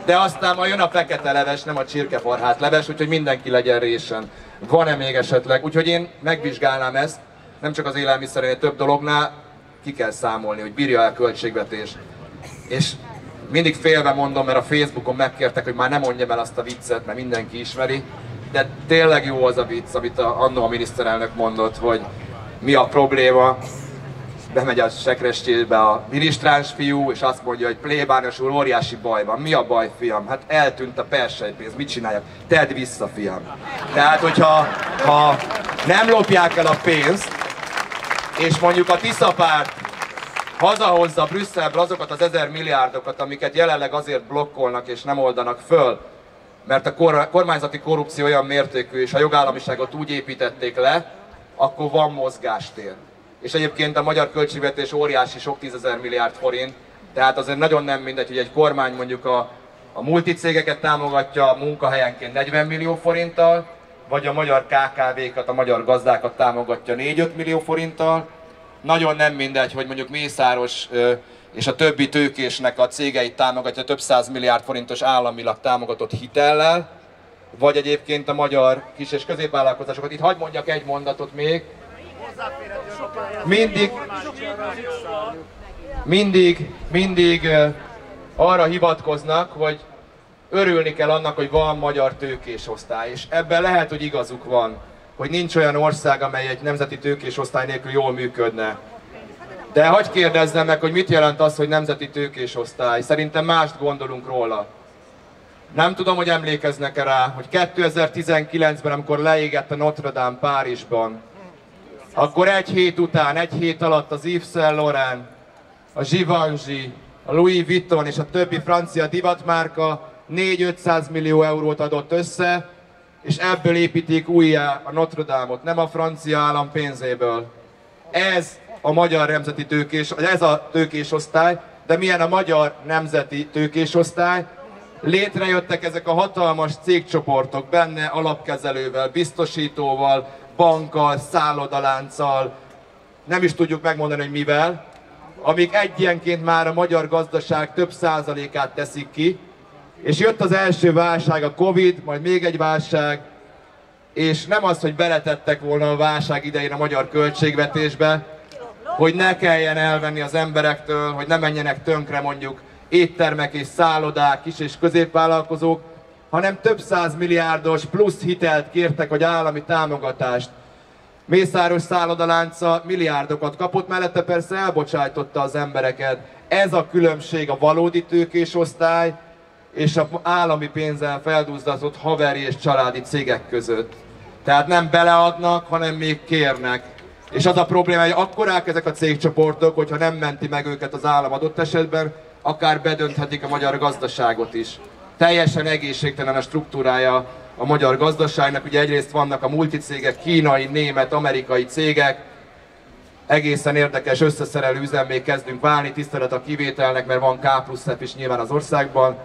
De aztán majd jön a fekete leves, nem a csirkefarhát leves, úgyhogy mindenki legyen résen. Van-e még esetleg? Úgyhogy én megvizsgálnám ezt, nem csak az élelmiszerénél, több dolognál ki kell számolni, hogy bírja el költségvetés. És mindig félve mondom, mert a Facebookon megkértek, hogy már nem mondjam el azt a viccet, mert mindenki ismeri, de tényleg jó az a vicc, amit annó a miniszterelnök mondott, hogy mi a probléma. Bemegy a sekrestébe a minisztráns fiú, és azt mondja, hogy plébános úr, óriási baj van. Mi a baj, fiam? Hát eltűnt a perselypénz, mit csináljak? Tedd vissza, fiam. Tehát, hogyha nem lopják el a pénzt, és mondjuk a Tisza párt hazahozza Brüsszelből azokat az 1000 milliárdokat, amiket jelenleg azért blokkolnak és nem oldanak föl, mert a kormányzati korrupció olyan mértékű, és a jogállamiságot úgy építették le, akkor van mozgástér. És egyébként a magyar költségvetés óriási, sok 10 000 milliárd forint, tehát azért nagyon nem mindegy, hogy egy kormány mondjuk a multicégeket támogatja munkahelyenként 40 millió forinttal, vagy a magyar KKV-kat, a magyar gazdákat támogatja 4-5 millió forinttal. Nagyon nem mindegy, hogy mondjuk Mészáros és a többi tőkésnek a cégeit támogatja több 100 milliárd forintos államilag támogatott hitellel, vagy egyébként a magyar kis- és középvállalkozásokat. Itt hadd mondjak egy mondatot még. Mindig arra hivatkoznak, hogy örülni kell annak, hogy van magyar tőkésosztály, és ebben lehet, hogy igazuk van, hogy nincs olyan ország, amely egy nemzeti tőkésosztály nélkül jól működne. De hadd kérdezzem meg, hogy mit jelent az, hogy nemzeti tőkésosztály? Szerintem mást gondolunk róla. Nem tudom, hogy emlékeznek-e rá, hogy 2019-ben, amikor leégett a Notre Dame Párizsban, akkor egy hét alatt az Yves Saint Laurent, a Givenchy, a Louis Vuitton és a többi francia divatmárka 400-500 millió eurót adott össze, és ebből építik újjá a Notre Dame-ot, nem a francia állam pénzéből. Ez a magyar nemzeti ez a tőkésosztály, de milyen a magyar nemzeti tőkésosztály? Létrejöttek ezek a hatalmas cégcsoportok, benne alapkezelővel, biztosítóval, bankkal, szállodalánccal, nem is tudjuk megmondani, hogy mivel, amik egyenként már a magyar gazdaság több százalékát teszik ki, és jött az első válság, a Covid, majd még egy válság, és nem az, hogy beletettek volna a válság idején a magyar költségvetésbe, hogy ne kelljen elvenni az emberektől, hogy ne menjenek tönkre mondjuk éttermek és szállodák, kis- és középvállalkozók, hanem több 100 milliárdos plusz hitelt kértek, vagy állami támogatást. Mészáros szállodalánca milliárdokat kapott, mellette persze elbocsájtotta az embereket. Ez a különbség a valódi tőkésosztály és az állami pénzzel felduzzatott haveri és családi cégek között. Tehát nem beleadnak, hanem még kérnek. És az a probléma, hogy akkorák ezek a cégcsoportok, hogyha nem menti meg őket az állam adott esetben, akár bedönthetik a magyar gazdaságot is. Teljesen egészségtelen a struktúrája a magyar gazdaságnak. Ugye egyrészt vannak a multicégek, kínai, német, amerikai cégek, egészen érdekes összeszerelő üzemmé kezdünk válni, tisztelet a kivételnek, mert van K+F is nyilván az országban,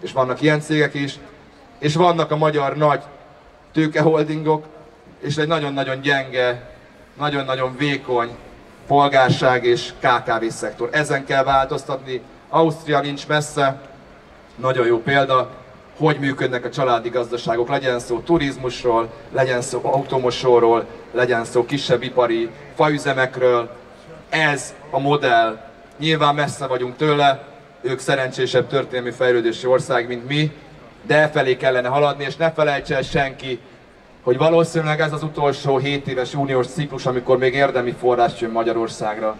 és vannak ilyen cégek is, és vannak a magyar nagy tőkeholdingok, és egy nagyon-nagyon gyenge, nagyon-nagyon vékony polgárság és KKV szektor. Ezen kell változtatni. Ausztria nincs messze, nagyon jó példa, hogy működnek a családi gazdaságok. Legyen szó turizmusról, legyen szó automosóról, legyen szó kisebb ipari faüzemekről. Ez a modell. Nyilván messze vagyunk tőle, ők szerencsésebb történelmi fejlődési ország, mint mi, de e felé kellene haladni, és ne felejts el senki, hogy valószínűleg ez az utolsó 7 éves uniós ciklus, amikor még érdemi forrás jön Magyarországra.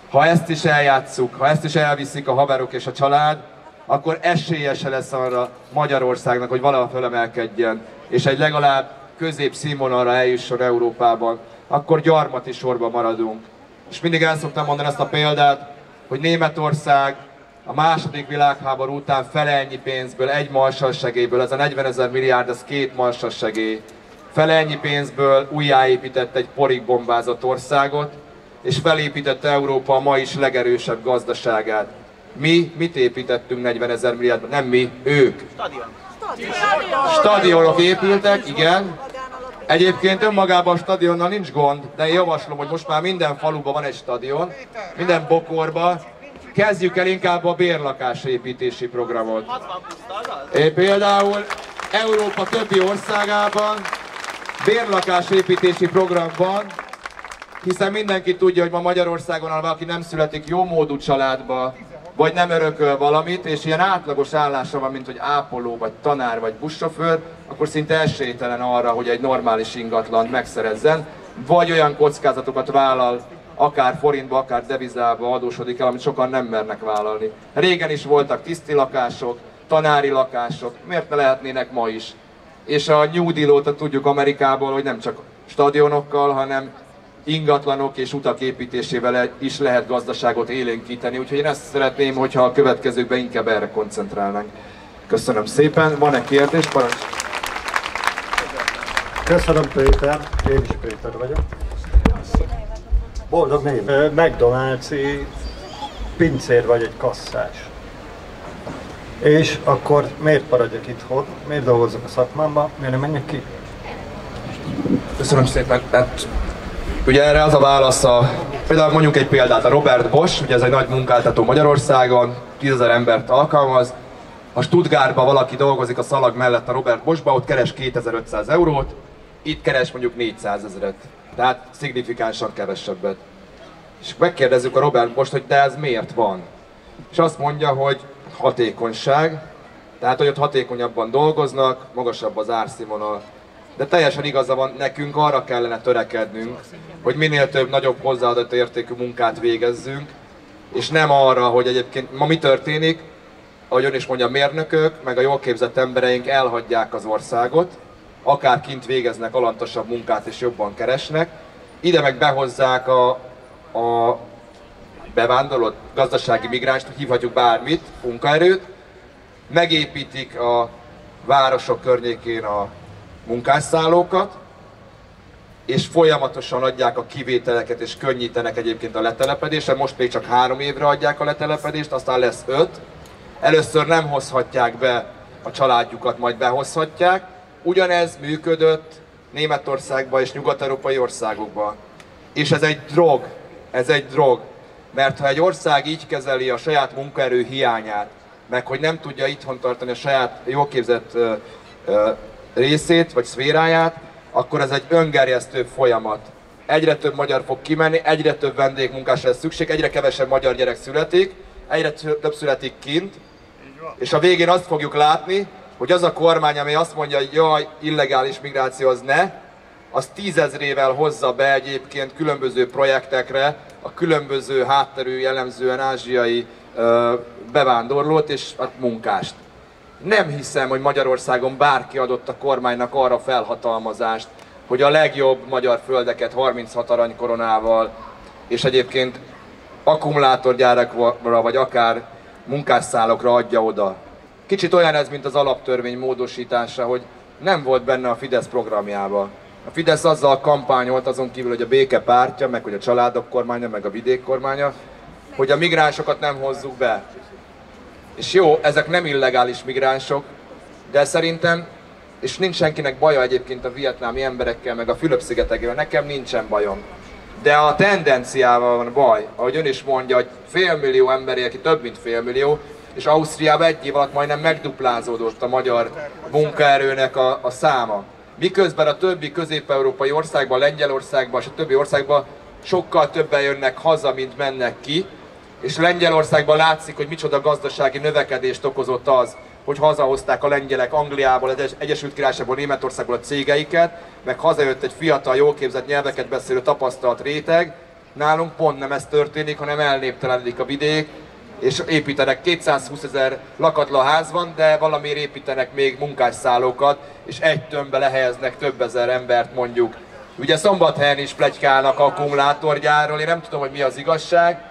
Ha ezt is eljátsszuk, ha ezt is elviszik a haverok és a család, akkor esélye se lesz arra Magyarországnak, hogy valahol fölemelkedjen, és egy legalább középszínvonalra eljusson Európában, akkor gyarmati sorban maradunk. És mindig el szoktam mondani ezt a példát, hogy Németország a második világháború után fele ennyi pénzből, egy marsalsegélyből, ez a 40 000 milliárd, ez 2 marsalsegély, fele ennyi pénzből újjáépített egy porig bombázott országot, és felépítette Európa a ma is legerősebb gazdaságát. Mi mit építettünk 40 000 milliárdban? Nem mi, ők. Stadionok épültek, igen. Egyébként önmagában a stadionnal nincs gond, de én javaslom, hogy most már minden faluban van egy stadion, minden bokorban, Kezdjük el inkább a bérlakásépítési programot. Például Európa többi országában bérlakásépítési programban, hiszen mindenki tudja, hogy ma Magyarországon, ha valaki nem születik jómódú családba, vagy nem örököl valamit, és ilyen átlagos állása van, mint hogy ápoló, vagy tanár, vagy buszsofőr, akkor szinte esélytelen arra, hogy egy normális ingatlant megszerezzen, vagy olyan kockázatokat vállal, akár forintba, akár devizába adósodik el, amit sokan nem mernek vállalni. Régen is voltak tiszti lakások, tanári lakások, miért ne lehetnének ma is? És a New Deal-ot tudjuk Amerikából, hogy nem csak stadionokkal, hanem ingatlanok és utak építésével is lehet gazdaságot élénkíteni. Úgyhogy én ezt szeretném, hogyha a következőkben inkább erre koncentrálnánk. Köszönöm szépen. Van-e kérdés? Parancs! Köszönöm, Péter. Én is Péter vagyok. Boldog név. McDonald's-i pincér vagy egy kasszás. És akkor miért maradjak itthon? Miért dolgozok a szakmámban? Miért nem menjek ki? Köszönöm szépen. Hát, ugye erre az a válasz, például mondjuk egy példát, a Robert Bosch, ugye ez egy nagy munkáltató Magyarországon, 10 000 embert alkalmaz. Ha Stuttgartban valaki dolgozik a szalag mellett a Robert Boschba, ott keres 2500 eurót, itt keres mondjuk 400 000-et. Tehát szignifikánsan kevesebbet. És megkérdezzük a Robert Bosch, hogy de ez miért van? És azt mondja, hogy hatékonyság, tehát hogy ott hatékonyabban dolgoznak, magasabb az árszínvonal. De teljesen igaza van, nekünk arra kellene törekednünk, hogy minél több nagyobb hozzáadott értékű munkát végezzünk, és nem arra, hogy egyébként ma mi történik, ahogy ön is mondja, mérnökök, meg a jól képzett embereink elhagyják az országot, akár kint végeznek alantasabb munkát és jobban keresnek, ide meg behozzák a bevándorlót, gazdasági migránst, hívhatjuk bármit, munkaerőt, megépítik a városok környékén a munkásszállókat, és folyamatosan adják a kivételeket és könnyítenek egyébként a letelepedésre. Most még csak 3 évre adják a letelepedést, aztán lesz 5. Először nem hozhatják be a családjukat, majd behozhatják. Ugyanez működött Németországban és nyugat-európai országokban. És ez egy drog, mert ha egy ország így kezeli a saját munkaerő hiányát, meg hogy nem tudja itthon tartani a saját jól képzett részét vagy szféráját, akkor ez egy öngerjesztő folyamat. Egyre több magyar fog kimenni, egyre több vendégmunkásra lesz szükség, egyre kevesebb magyar gyerek születik, egyre több születik kint, és a végén azt fogjuk látni, hogy az a kormány, ami azt mondja, hogy jaj, illegális migráció az ne, az 10 000-ével hozza be egyébként különböző projektekre a különböző hátterű, jellemzően ázsiai bevándorlót és a munkást. Nem hiszem, hogy Magyarországon bárki adott a kormánynak arra felhatalmazást, hogy a legjobb magyar földeket 36 aranykoronával és egyébként akkumulátorgyárakra vagy akár munkásszállokra adja oda. Kicsit olyan ez, mint az alaptörvény módosítása, hogy nem volt benne a Fidesz programjában. A Fidesz azzal kampányolt, azon kívül, hogy a béke pártja, meg hogy a családok kormánya, meg a vidék kormánya, hogy a migránsokat nem hozzuk be. És jó, ezek nem illegális migránsok, de szerintem, és nincs senkinek baja egyébként a vietnámi emberekkel, meg a Fülöp-szigetekkel, nekem nincsen bajom. De a tendenciával van baj, ahogy ön is mondja, hogy 500 000 ember, aki több mint 500 000, és Ausztriában 1 év alatt majdnem megduplázódott a magyar munkaerőnek a száma. Miközben a többi közép-európai országban, Lengyelországban és a többi országban sokkal többen jönnek haza, mint mennek ki, és Lengyelországban látszik, hogy micsoda gazdasági növekedést okozott az, hogy hazahozták a lengyelek Angliából, az Egyesült Királyságból, Németországból a cégeiket, meg hazajött egy fiatal, jól képzett nyelveket beszélő tapasztalt réteg. Nálunk pont nem ez történik, hanem elnéptelenedik a vidék, és építenek 220 000 lakatlan ház van, de valamiért építenek még munkásszállókat, és egy tömbbe lehelyeznek több ezer embert mondjuk. Ugye Szombathelyen is pletykálnak akkumulátorgyárról, én nem tudom, hogy mi az igazság,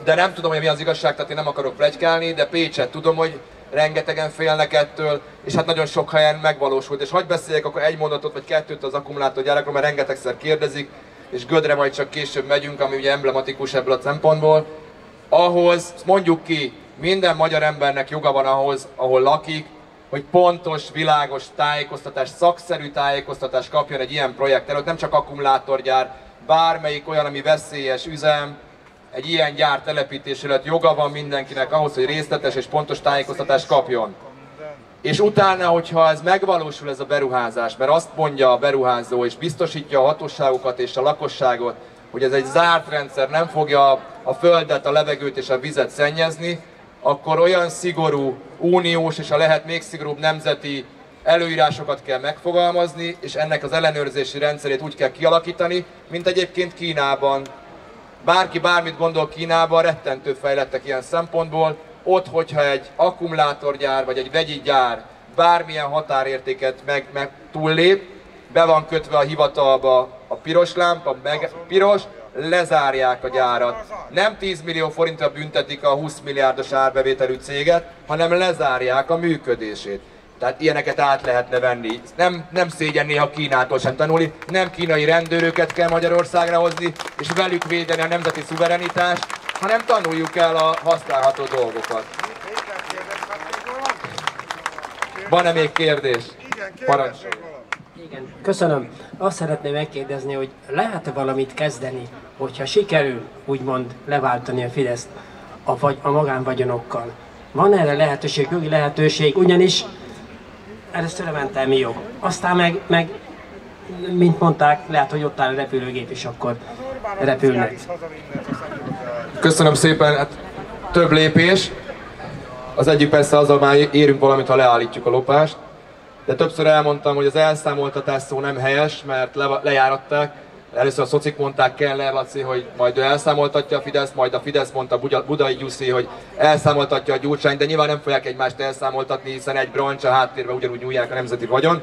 de nem tudom, hogy mi az igazság, tehát én nem akarok pletykálni, de Pécset tudom, hogy rengetegen félnek ettől, és hát nagyon sok helyen megvalósult. És hadd beszéljek akkor egy mondatot vagy kettőt az akkumulátorgyárakról, mert rengetegszer kérdezik, és Gödre majd csak később megyünk, ami ugye emblematikus ebből a szempontból. Ahhoz, mondjuk ki, minden magyar embernek joga van ahhoz, ahol lakik, hogy pontos, világos tájékoztatás, szakszerű tájékoztatást kapjon egy ilyen projekt előtt, nem csak akkumulátorgyár, bármelyik olyan, ami veszélyes üzem, egy ilyen gyár telepítésére joga van mindenkinek ahhoz, hogy részletes és pontos tájékoztatást kapjon. És utána, hogyha ez megvalósul ez a beruházás, mert azt mondja a beruházó és biztosítja a hatóságokat és a lakosságot, hogy ez egy zárt rendszer, nem fogja a földet, a levegőt és a vizet szennyezni, akkor olyan szigorú uniós és a lehet még szigorúbb nemzeti előírásokat kell megfogalmazni, és ennek az ellenőrzési rendszerét úgy kell kialakítani, mint egyébként Kínában. Bárki bármit gondol Kínában, rettentő fejlettek ilyen szempontból. Ott, hogyha egy akkumulátorgyár vagy egy vegyi gyár bármilyen határértéket meg túllép, be van kötve a hivatalba a piros lámpa, piros, lezárják a gyárat. Nem 10 millió forintra büntetik a 20 milliárdos árbevételű céget, hanem lezárják a működését. Tehát ilyeneket át lehetne venni. Nem szégyen néha Kínától sem tanulni, nem kínai rendőröket kell Magyarországra hozni, és velük védeni a nemzeti szuverenitást, hanem tanuljuk el a használható dolgokat. Van-e még kérdés? Parancsolj! Igen, köszönöm. Azt szeretném megkérdezni, hogy lehet-e valamit kezdeni, hogyha sikerül úgymond leváltani a Fideszt a magánvagyonokkal? Van erre lehetőség, jogi lehetőség, ugyanis először a mentelmi jog. Aztán meg, mint mondták, lehet, hogy ott áll a repülőgép, és akkor repülnek. Köszönöm szépen, hát több lépés. Az egyik persze azzal már érünk valamit, ha leállítjuk a lopást. De többször elmondtam, hogy az elszámoltatás szó nem helyes, mert lejáratták. Először a szocik mondták Keller Laci, hogy majd ő elszámoltatja a Fideszt, majd a Fidesz mondta Budai Gyuszi, hogy elszámoltatja a Gyurcsányt, de nyilván nem fogják egymást elszámoltatni, hiszen egy brancs a háttérben ugyanúgy nyúlják a nemzeti vagyon.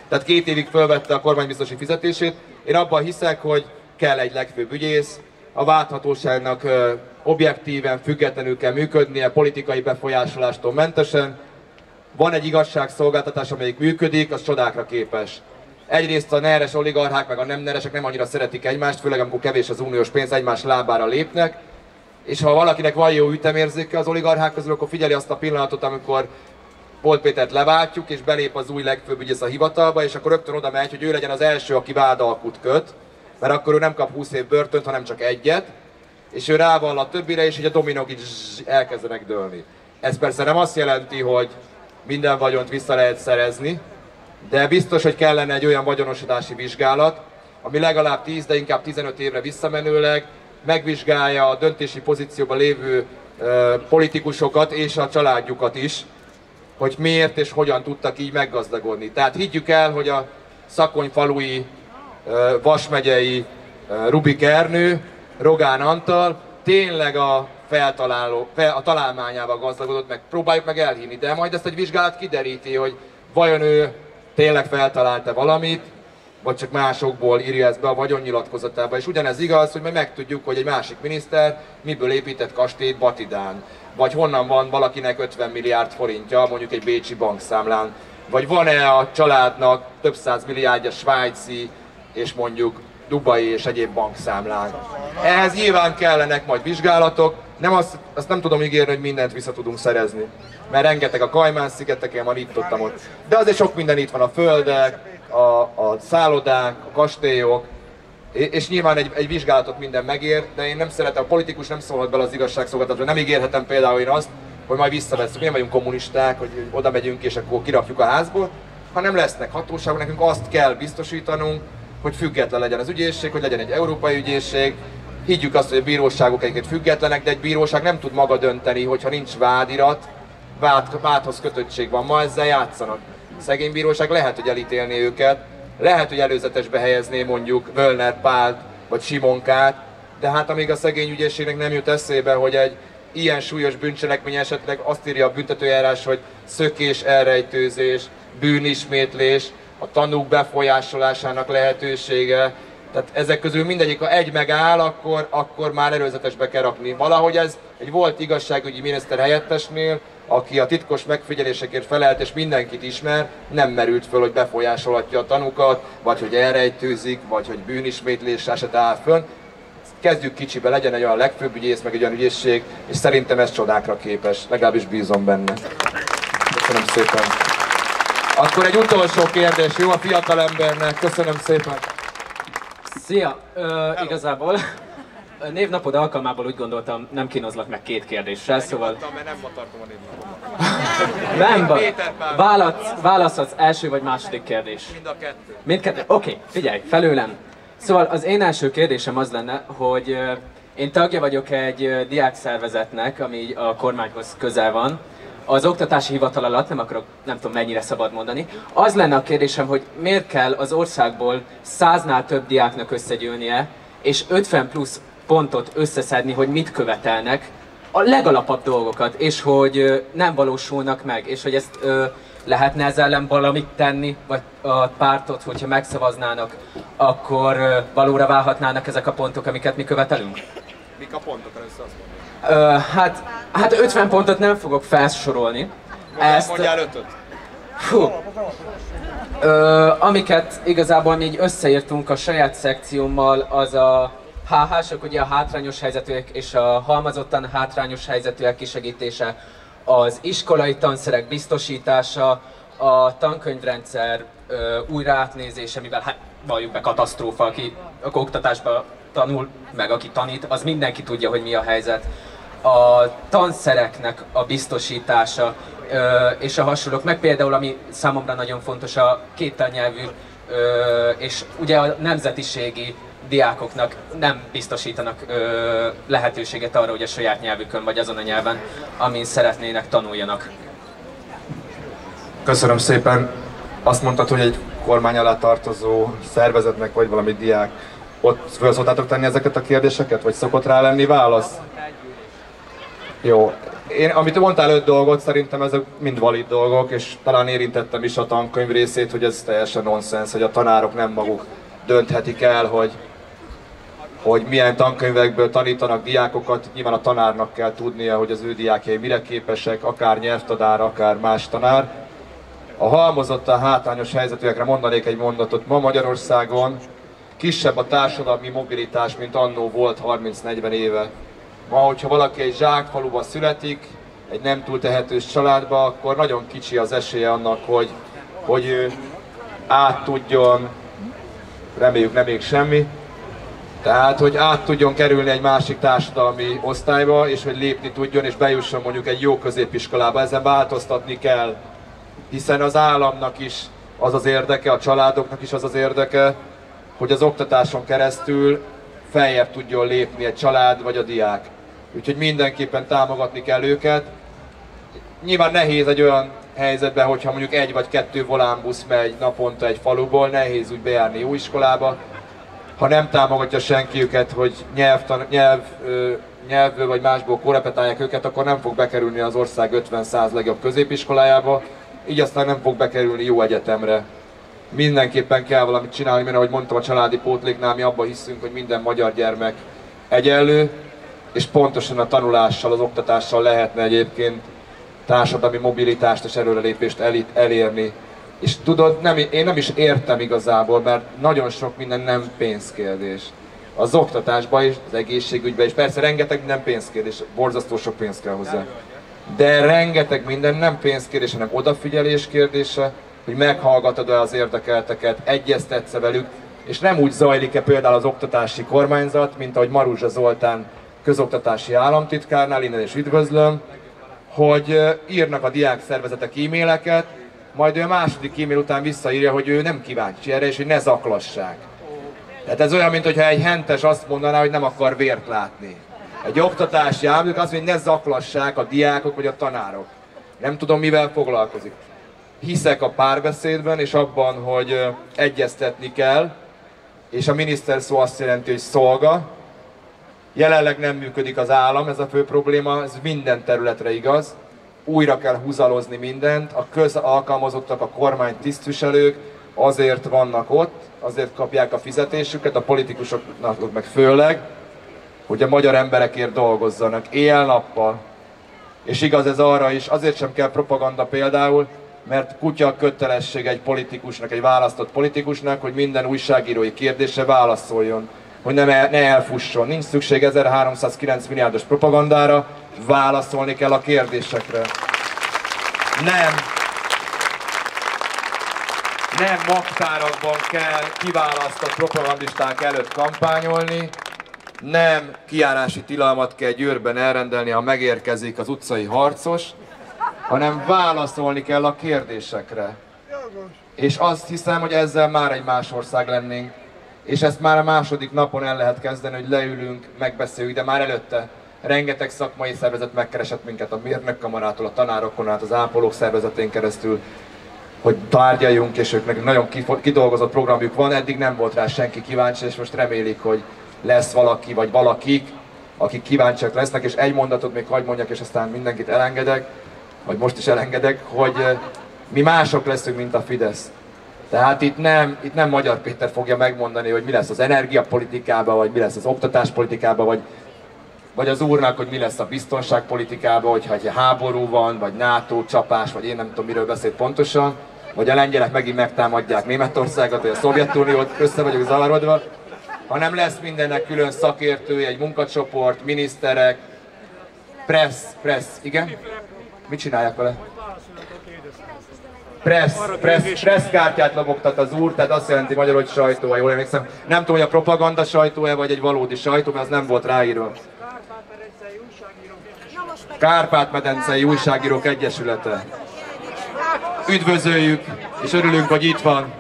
Tehát 2 évig fölvette a kormánybiztosi fizetését. Én abban hiszek, hogy kell egy legfőbb ügyész, a válthatóságnak objektíven, függetlenül kell működnie, politikai befolyásolástól mentesen. Van egy igazságszolgáltatás, amelyik működik, az csodákra képes. Egyrészt a neres oligarchák meg a nem neresek nem annyira szeretik egymást, főleg amikor kevés az uniós pénz, egymás lábára lépnek. És ha valakinek van jó ütemérzéke az oligarchák közül, akkor figyeli azt a pillanatot, amikor Polt Pétert leváltjuk, és belép az új legfőbb ügyész a hivatalba, és akkor rögtön oda megy, hogy ő legyen az első, aki vádalkut köt, mert akkor ő nem kap 20 év börtönt, hanem csak egyet, és ő rávall a többire, és így a dominók így elkezdenek dőlni. Ez persze nem azt jelenti, hogy minden vagyont vissza lehet szerezni, de biztos, hogy kellene egy olyan vagyonosodási vizsgálat, ami legalább 10, de inkább 15 évre visszamenőleg megvizsgálja a döntési pozícióban lévő politikusokat és a családjukat is, hogy miért és hogyan tudtak így meggazdagodni. Tehát higgyük el, hogy a Szakonyfalui, Vas megyei Rubik Ernő, Rogán Antal tényleg a találmányával gazdagodott meg. Próbáljuk meg elhinni, de majd ezt egy vizsgálat kideríti, hogy vajon ő tényleg feltalálta valamit, vagy csak másokból írja ezt be a vagyonnyilatkozatába. És ugyanez igaz, hogy majd megtudjuk, hogy egy másik miniszter miből épített kastélyt Batidán. Vagy honnan van valakinek 50 milliárd forintja, mondjuk egy bécsi bankszámlán. Vagy van-e a családnak több 100 milliárdja svájci és mondjuk dubai és egyéb bankszámlán. Ehhez nyilván kellenek majd vizsgálatok, azt nem tudom ígérni, hogy mindent vissza tudunk szerezni. Mert rengeteg a Kajmán-szigeteken van itt-ott. De azért sok minden itt van, a földek, a szállodák, a kastélyok, és nyilván egy vizsgálatot minden megér, de én nem szeretem, a politikus nem szólhat bele az igazságszolgáltatásra, nem ígérhetem például én azt, hogy majd visszavesszük, mi nem vagyunk kommunisták, hogy oda megyünk és akkor kirakjuk a házból, hanem lesznek hatóságok, nekünk azt kell biztosítanunk, hogy független legyen az ügyészség, hogy legyen egy európai ügyészség. Higgyük azt, hogy a bíróságok egyébként függetlenek, de egy bíróság nem tud maga dönteni, hogyha nincs vádirat, vádhoz kötöttség van. Ma ezzel játszanak. A szegény bíróság lehet, hogy elítélné őket, lehet, hogy előzetesbe helyezné mondjuk Völner Pált vagy Simonkát, de hát amíg a szegény ügyészségnek nem jut eszébe, hogy egy ilyen súlyos bűncselekmény esetleg azt írja a büntetőjárás, hogy szökés, elrejtőzés, bűnismétlés, a tanúk befolyásolásának lehetősége. Tehát ezek közül mindegyik, ha egy megáll, akkor már előzetesbe kell rakni. Valahogy ez egy volt igazságügyi miniszter helyettesnél, aki a titkos megfigyelésekért felelt és mindenkit ismer, nem merült föl, hogy befolyásolhatja a tanúkat, vagy hogy elrejtőzik, vagy hogy bűnismétlés eset áll fönn. Kezdjük kicsibe, legyen egy olyan legfőbb ügyész, meg egy olyan ügyészség, és szerintem ez csodákra képes, legalábbis bízom benne. Köszönöm szépen. Akkor egy utolsó kérdés, jó a fiatalembernek, köszönöm szépen. Szia! Igazából névnapod alkalmából úgy gondoltam, nem kínozlak meg 2 kérdéssel, szóval... Mert nem ma tartom a névnapomat. Nem, választhatsz első vagy második kérdés. Mind a kettő. Mindkettő? Oké, figyelj, felőlem. Szóval az én első kérdésem az lenne, hogy én tagja vagyok egy diákszervezetnek, ami a kormányhoz közel van. Az oktatási hivatal alatt, nem tudom mennyire szabad mondani. Az lenne a kérdésem, hogy miért kell az országból 100-nál több diáknak összegyűlnie, és 50 plusz pontot összeszedni, hogy mit követelnek, a legalapabb dolgokat, és hogy nem valósulnak meg, és hogy ezt lehetne ezzel ellen valamit tenni, vagy a pártot, hogyha megszavaznának, akkor valóra válhatnának ezek a pontok, amiket mi követelünk? Mik a pontok, először azt mondani? Hát 50 pontot nem fogok felsorolni. Mondjál 5-öt. Fú. Amiket igazából mi így összeírtunk a saját szekciómmal, az a HH-sok, ugye a hátrányos helyzetűek és a halmazottan hátrányos helyzetűek kisegítése, az iskolai tanszerek biztosítása, a tankönyvrendszer újraátnézése, mivel hát valljuk be katasztrófa, aki oktatásban tanul, meg aki tanít, az mindenki tudja, hogy mi a helyzet. A tanszereknek a biztosítása és a hasonlók, meg például, ami számomra nagyon fontos, a kétanyelvű és ugye a nemzetiségi diákoknak nem biztosítanak lehetőséget arra, hogy a saját nyelvükön vagy azon a nyelven, amin szeretnének, tanuljanak. Köszönöm szépen. Azt mondtad, hogy egy kormány alá tartozó szervezetnek vagy valami diák. Ott föl szoktátok tenni ezeket a kérdéseket, vagy szokott rá lenni válasz? Jó. Amit mondtál 5 dolgot, szerintem ezek mind valid dolgok, és talán érintettem is a tankönyv részét, hogy ez teljesen nonsens, hogy a tanárok nem maguk dönthetik el, hogy milyen tankönyvekből tanítanak diákokat. Nyilván a tanárnak kell tudnia, hogy az ő diákjai mire képesek, akár nyelvtanár, akár más tanár. A halmozottan hátrányos helyzetűekre mondanék egy mondatot. Ma Magyarországon kisebb a társadalmi mobilitás, mint annó volt 30-40 éve. Ma, hogyha valaki egy zsákfaluba születik, egy nem túl tehetős családba, akkor nagyon kicsi az esélye annak, hogy ő át tudjon, reméljük nem még semmi, tehát, hogy át tudjon kerülni egy másik társadalmi osztályba, és hogy lépni tudjon, és bejusson mondjuk egy jó középiskolába. Ezen változtatni kell, hiszen az államnak is az az érdeke, a családoknak is az az érdeke, hogy az oktatáson keresztül feljebb tudjon lépni egy család vagy a diák. Úgyhogy mindenképpen támogatni kell őket. Nyilván nehéz egy olyan helyzetben, hogyha mondjuk 1 vagy 2 volánbusz megy naponta egy faluból, nehéz úgy bejárni jó iskolába. Ha nem támogatja senki őket, hogy nyelvből vagy másból korrepetálják őket, akkor nem fog bekerülni az ország 50-100 legjobb középiskolájába, így aztán nem fog bekerülni jó egyetemre. Mindenképpen kell valamit csinálni, mert ahogy mondtam a családi pótléknál, mi abban hiszünk, hogy minden magyar gyermek egyenlő, és pontosan a tanulással, az oktatással lehetne egyébként társadalmi mobilitást és előrelépést elérni. És tudod, én nem is értem igazából, mert nagyon sok minden nem pénzkérdés. Az oktatásban is, az egészségügyben is, persze rengeteg minden pénzkérdés, borzasztó sok pénz kell hozzá. De rengeteg minden nem pénzkérdés, hanem odafigyelés kérdése, hogy meghallgatod-e az érdekelteket, egyeztetsz velük, és nem úgy zajlik-e például az oktatási kormányzat, mint ahogy Maruzsa Zoltán közoktatási államtitkárnál, innen is üdvözlöm, hogy írnak a diákszervezetek e-maileket, majd ő a második e-mail után visszaírja, hogy ő nem kíváncsi erre, és hogy ne zaklassák. Tehát ez olyan, mintha egy hentes azt mondaná, hogy nem akar vért látni. Egy oktatási államtik azt mondja, hogy ne zaklassák a diákok vagy a tanárok. Nem tudom, mivel foglalkozik. Hiszek a párbeszédben, és abban, hogy egyeztetni kell, és a miniszter szó azt jelenti, hogy szolga. Jelenleg nem működik az állam, ez a fő probléma, ez minden területre igaz. Újra kell húzalozni mindent, a közalkalmazottak, a kormány tisztviselők azért vannak ott, azért kapják a fizetésüket, a politikusoknak meg főleg, hogy a magyar emberekért dolgozzanak éjjel-nappal. És igaz ez arra is, azért sem kell propaganda például, mert kutya kötelesség egy politikusnak, egy választott politikusnak, hogy minden újságírói kérdésre válaszoljon, hogy ne elfusson. Nincs szükség 1309 milliárdos propagandára, válaszolni kell a kérdésekre. Nem magtárakban kell kiválasztott propagandisták előtt kampányolni, Nem kijárási tilalmat kell Győrben elrendelni, ha megérkezik az utcai harcos, hanem válaszolni kell a kérdésekre. És azt hiszem, hogy ezzel már egy más ország lennénk. És ezt már a második napon el lehet kezdeni, hogy leülünk, megbeszéljük, de már előtte rengeteg szakmai szervezet megkeresett minket, a mérnökkamarától, a tanárokon át, az ápolók szervezetén keresztül, hogy tárgyaljunk, és őknek nagyon kidolgozott programjuk van, eddig nem volt rá senki kíváncsi, és most remélik, hogy lesz valaki, vagy valakik, akik kíváncsiak lesznek, és egy mondatot még hadd mondjak, és aztán mindenkit elengedek, vagy most is elengedek, hogy mi mások leszünk, mint a Fidesz. Tehát itt nem Magyar Péter fogja megmondani, hogy mi lesz az energiapolitikában, vagy mi lesz az oktatáspolitikában, vagy az úrnak, hogy mi lesz a biztonságpolitikában, hogyha egy háború van, vagy NATO csapás, vagy én nem tudom, miről beszél pontosan, vagy a lengyelek megint megtámadják Németországot, vagy a Szovjetuniót, össze vagyok zavarodva, hanem lesz mindennek külön szakértője, egy munkacsoport, miniszterek, pressz, igen? Mit csinálják vele? Pressz kártyát lobogtat az úr, tehát azt jelenti magyarul, hogy sajtó, ha jól emlékszem. Nem tudom, hogy a propaganda sajtó-e, vagy egy valódi sajtó, mert az nem volt ráírva. Kárpát-medencei Újságírók Egyesülete. Üdvözöljük, és örülünk, hogy itt van.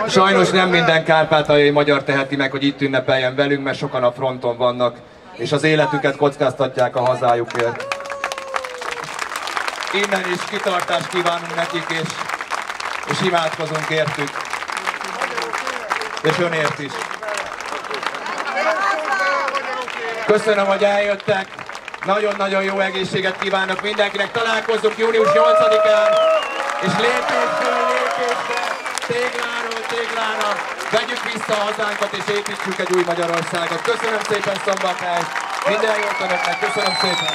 Sajnos nem minden kárpátaljai magyar teheti meg, hogy itt ünnepeljen velünk, mert sokan a fronton vannak, és az életüket kockáztatják a hazájukért. Innen is kitartást kívánunk nekik, és imádkozunk értük. És önért is. Köszönöm, hogy eljöttek. Nagyon-nagyon jó egészséget kívánok mindenkinek. Találkozunk június 8-án, és lépésről lépésre, tégláról téglára vegyük vissza a hazánkat, és építsük egy új Magyarországot. Köszönöm szépen, Szombathely! Minden jót önöknek, köszönöm szépen!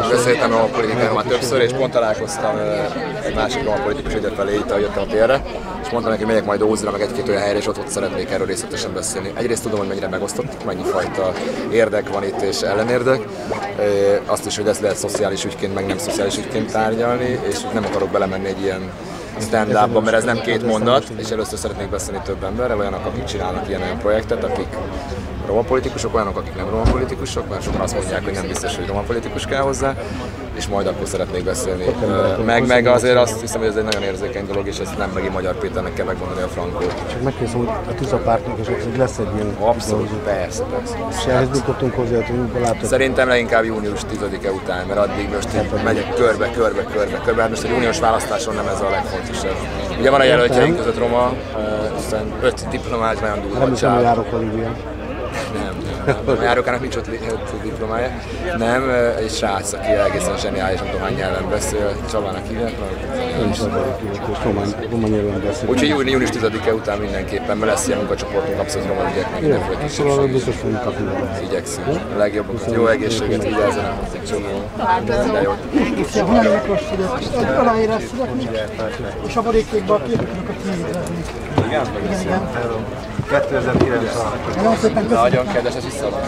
Beszéltem a politikáról már többször, és pont találkoztam egy másik romapolitikus ide felé, itt jöttem a térre, és mondtam neki, hogy megyek majd Ózra, meg egy-két olyan helyre, és ott szeretnék erről részletesen beszélni. Egyrészt tudom, hogy mennyire megosztott, mennyi fajta érdek van itt, és ellenérdek. Azt is, hogy ezt lehet szociális ügyként, meg nem szociális ügyként tárgyalni, és nem akarok belemenni egy ilyen stand-upba, mert ez nem két mondat, és először szeretnék beszélni több emberrel, olyanok, akik csinálnak ilyen projektet, akik romapolitikusok, olyanok, akik nem romapolitikusok, mert sokan azt mondják, hogy nem biztos, hogy romapolitikus kell hozzá, és majd akkor szeretnék beszélni. Meg azért azt hiszem, hogy ez egy nagyon érzékeny dolog, és ezt nem megint Magyar Péternek kell megmondani a frankót. Csak megkérdezem, hogy a Tisza pártnak is lesz egy ilyen... Abszolút, persze. És ehhez jutottunk hozzá, hogy látod. Szerintem leginkább június 10-e után, mert addig most megyek körbe. Hát most a június választáson nem ez a legfontosabb. Ugye van a jelöltjeink között roma, hiszen 5 diplomát, nagyon durva csáv. Nem járok Olivia. Nem. A járókának nincs ott diplomája. Nem, egy srác, aki egészen zseniális, nem tudom hány nyelven beszél, Csavának hívják. Én is román nyelven beszél. Úgyhogy június 10-e után mindenképpen, mert lesz ilyen munkacsoportunk, abszolút roma ügyek, meg mindenféle kisebbség. Biztos fogunk kapni. Igyekszünk. A legjobbakat, jó egészséget, vigyázzanak, csomó. Minden jót. Aláírás születni, és a borítékban a képeknek a kiírni. Igen. 2009. Nagyon kedves, ez vissza.